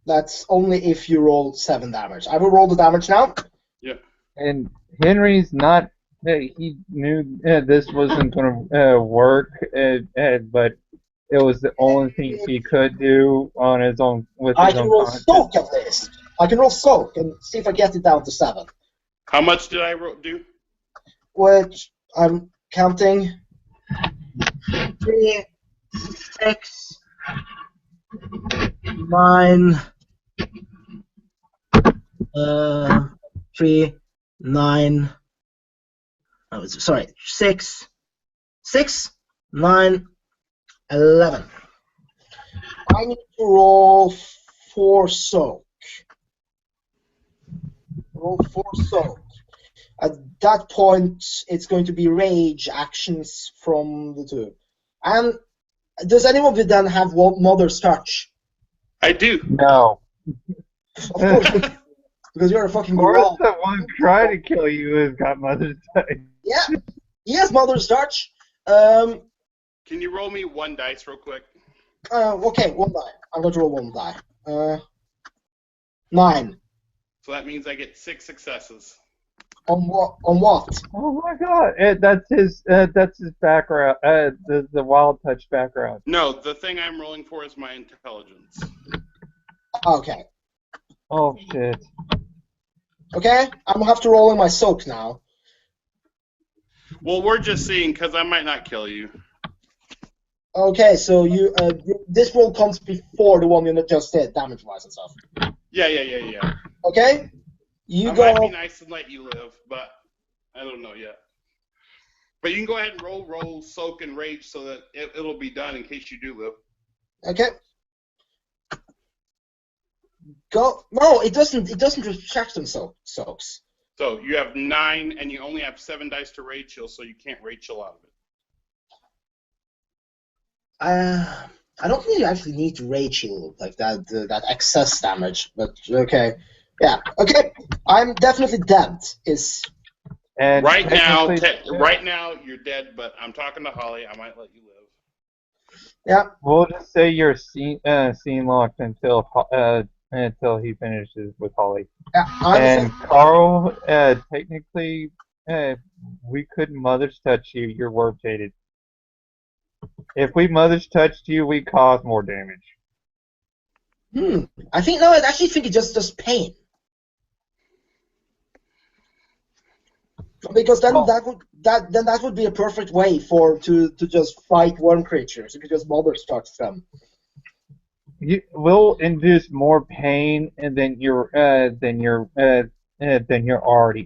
That's only if you roll 7 damage. I will roll the damage now. Yeah. And Henry's not. He knew this wasn't going to work, but it was the only thing he could do on his own. I can roll soak at least. I can roll soak and see if I get it down to 7. How much did I do? Which I'm counting. 3, 6, 9. 3, 9. Oh, sorry, 6, 9, 11. I need to roll 4 soak. Roll 4 soak. At that point, it's going to be rage actions from the 2. And does anyone of you then have Mother's Touch? I do. No. Of course, because you're a fucking gorilla. The one trying to kill you has got Mother's Touch. Yeah, he has Mother's Touch. Can you roll me 1 dice real quick? Okay, 1 die. I'm going to roll 1 die. 9. So that means I get 6 successes. On what? On what? Oh my God! That's his background. The wild touch background. No, the thing I'm rolling for is my intelligence. Okay. Oh shit. Okay, I'm gonna have to roll in my soak now. Well, we're just seeing because I might not kill you. Okay, so you this roll comes before the one you just did, damage-wise and stuff. Yeah. Okay. I might be nice and let you live, but I don't know yet. But you can go ahead and roll, soak, and rage so that it'll be done in case you do live. Okay. Go. No, it doesn't. It doesn't retract them soaks. So you have 9, and you only have 7 dice to rage heal, so you can't rage heal out of it. I don't think you actually need to rage heal like that. That excess damage, but okay. Yeah. Okay. I'm definitely dead. And right now you're dead, but I'm talking to Holly. I might let you live. Yeah. We'll just say you're scene locked until he finishes with Holly. Yeah. And Carl, technically, we couldn't Mother's Touch you. You're warp jaded. If we Mother's Touched you, we cause more damage. I actually think it just does pain. Because then that would be a perfect way to just fight worm creatures. You could just Mother's Touch them. You will induce more pain, and then you're already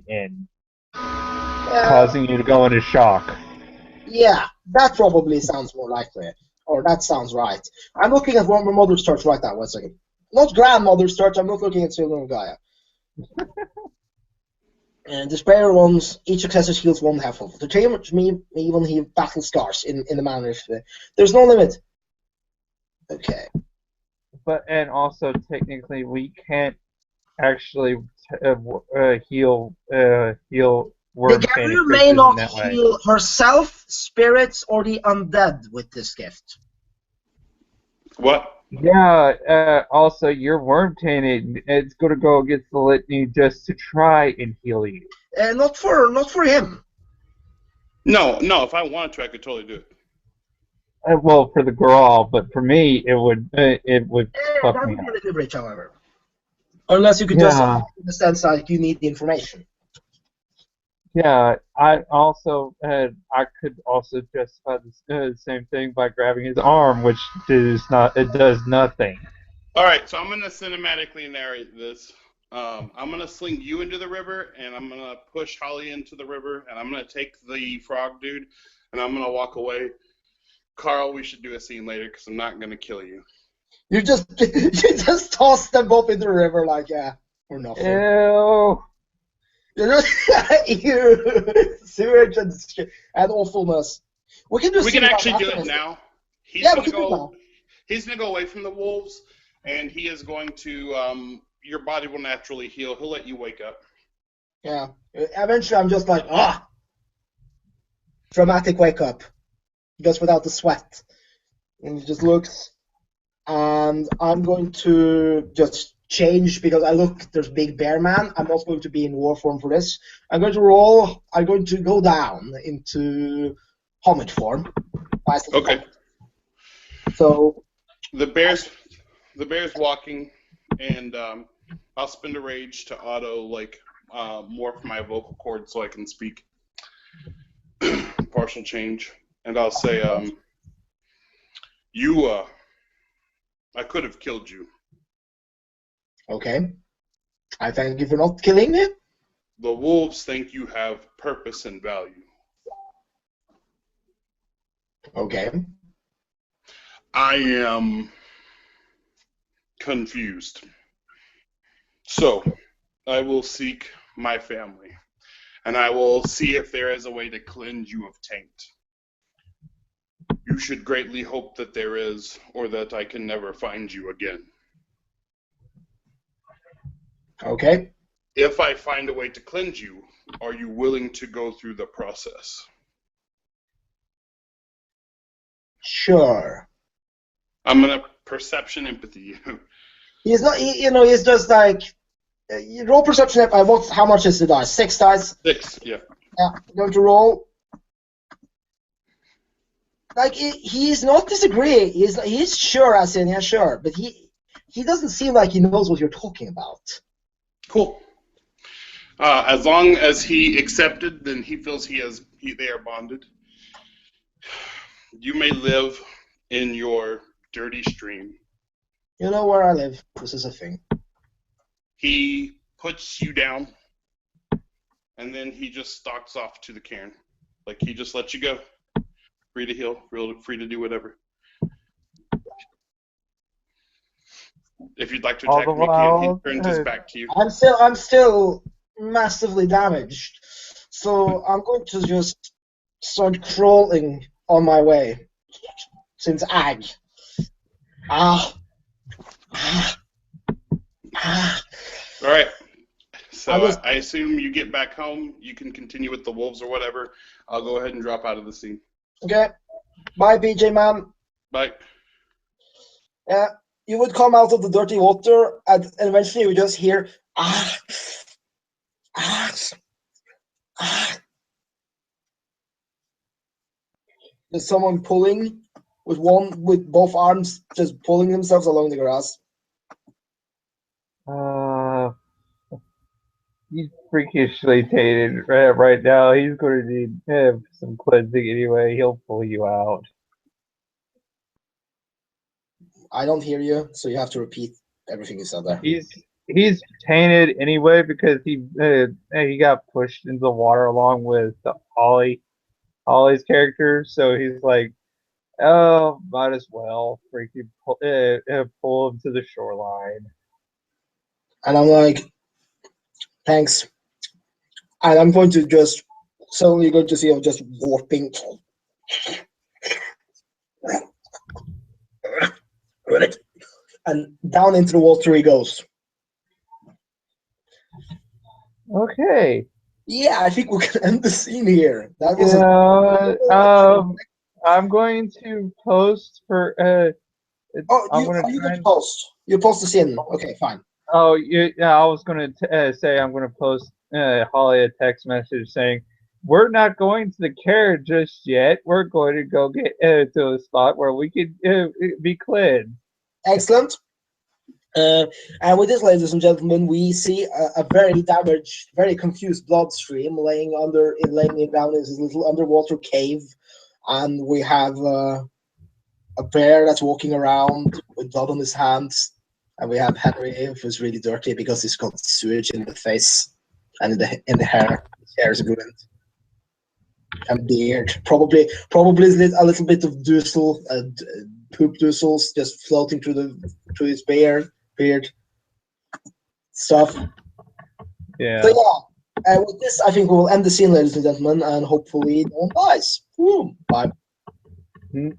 in, causing you to go into shock. Yeah, that probably sounds more likely, or that sounds right. I'm looking at one Mother's Touch right now. 1 second. Not Grandmother's Touch. I'm not looking at Children of Gaia. And the sprayer ones, each successor heals 1 half of. The damage me even heal battle scars in the manner. There's no limit. Okay. And also technically we can't actually heal The worm-tainted Garu may creatures in not that way. heal herself, spirits, or the undead with this gift. What? Yeah, also, you're worm-tainted. It's going to go against the litany just to try and heal you. Not for him. No. If I wanted to, I could totally do it. Well, for the girl, but for me, it would fuck That me would be a up. little bridge, however. Unless you could just, Yeah, in the sense like you need the information. yeah. I could also justify the same thing by grabbing his arm, which does nothing. All right, so I'm going to cinematically narrate this. I'm going to sling you into the river, and I'm going to push Holly into the river, and I'm going to take the frog dude, and I'm going to walk away. Carl, we should do a scene later because I'm not going to kill you. You just toss them both into the river like or nothing. Ew. You know, sewage and awfulness. We can actually do it now. He's Yeah, going we to can do it go. now. He's going to go away from the wolves, and he is going to. Your body will naturally heal. He'll let you wake up. Yeah. Eventually, I'm just like dramatic wake up, just without the sweat, and he just looks. And I'm going to just change because there's Big Bear Man. I'm not going to be in war form for this. I'm going to go down into Hobbit form. Okay. So The bear's walking, and I'll spend a rage to auto morph my vocal cord so I can speak. Partial change, and I'll say, I could have killed you. okay, I thank you for not killing me. The wolves think you have purpose and value. Okay. I am confused. So, I will seek my family, and I will see if there is a way to cleanse you of taint. You should greatly hope that there is, or that I can never find you again. Okay. If I find a way to cleanse you, are you willing to go through the process? Sure. I'm gonna perception empathy you. He's not. He's just like roll perception. How much is the dice? 6 dice. 6, yeah. Yeah. I'm going to roll. Like he's not disagreeing. He's sure, as in yeah, sure, but he doesn't seem like he knows what you're talking about. Cool. As long as he accepted, then he feels they are bonded. You may live in your dirty stream. You know where I live. This is a thing. He puts you down, and then he just stalks off to the cairn. Like, he just lets you go. Free to heal, free to do whatever. If you'd like to attack me, he turns his back to you. I'm still massively damaged, so I'm going to just start crawling on my way. Since ag. All right. So I assume you get back home. You can continue with the wolves or whatever. I'll go ahead and drop out of the scene. Okay. Bye, PJ man. Bye. Yeah. You would come out of the dirty water, and eventually you would just hear There's someone pulling with both arms, just pulling themselves along the grass. He's freakishly tainted right now. He's going to need some cleansing anyway. He'll pull you out. I don't hear you, so you have to repeat everything you said there. He's tainted anyway because he got pushed into the water along with Holly's character. So he's like, oh, might as well freaking pull him to the shoreline. And I'm like, thanks. And I'm going to just suddenly going to see him just warping. And down into the water he goes. Okay. Yeah, I think we can end the scene here. That You was know, I'm going to post for. Oh, I'm gonna you try going to and. post? You post the scene. Okay, fine. Oh, yeah. I was gonna say I'm gonna post Holly a text message saying we're not going to the carriage just yet. We're going to go get to a spot where we could be cleared. Excellent. And with this, ladies and gentlemen, we see a very damaged, very confused bloodstream laying down in this little underwater cave, and we have a bear that's walking around with blood on his hands, and we have Henry, who's really dirty because he's got sewage in the face and in the hair. His hair is ruined. And beard, probably a little bit of doozle, poop doozles just floating through his beard stuff. Yeah. So yeah, with this, I think we'll end the scene, ladies and gentlemen, and hopefully no one dies. Bye. Mm.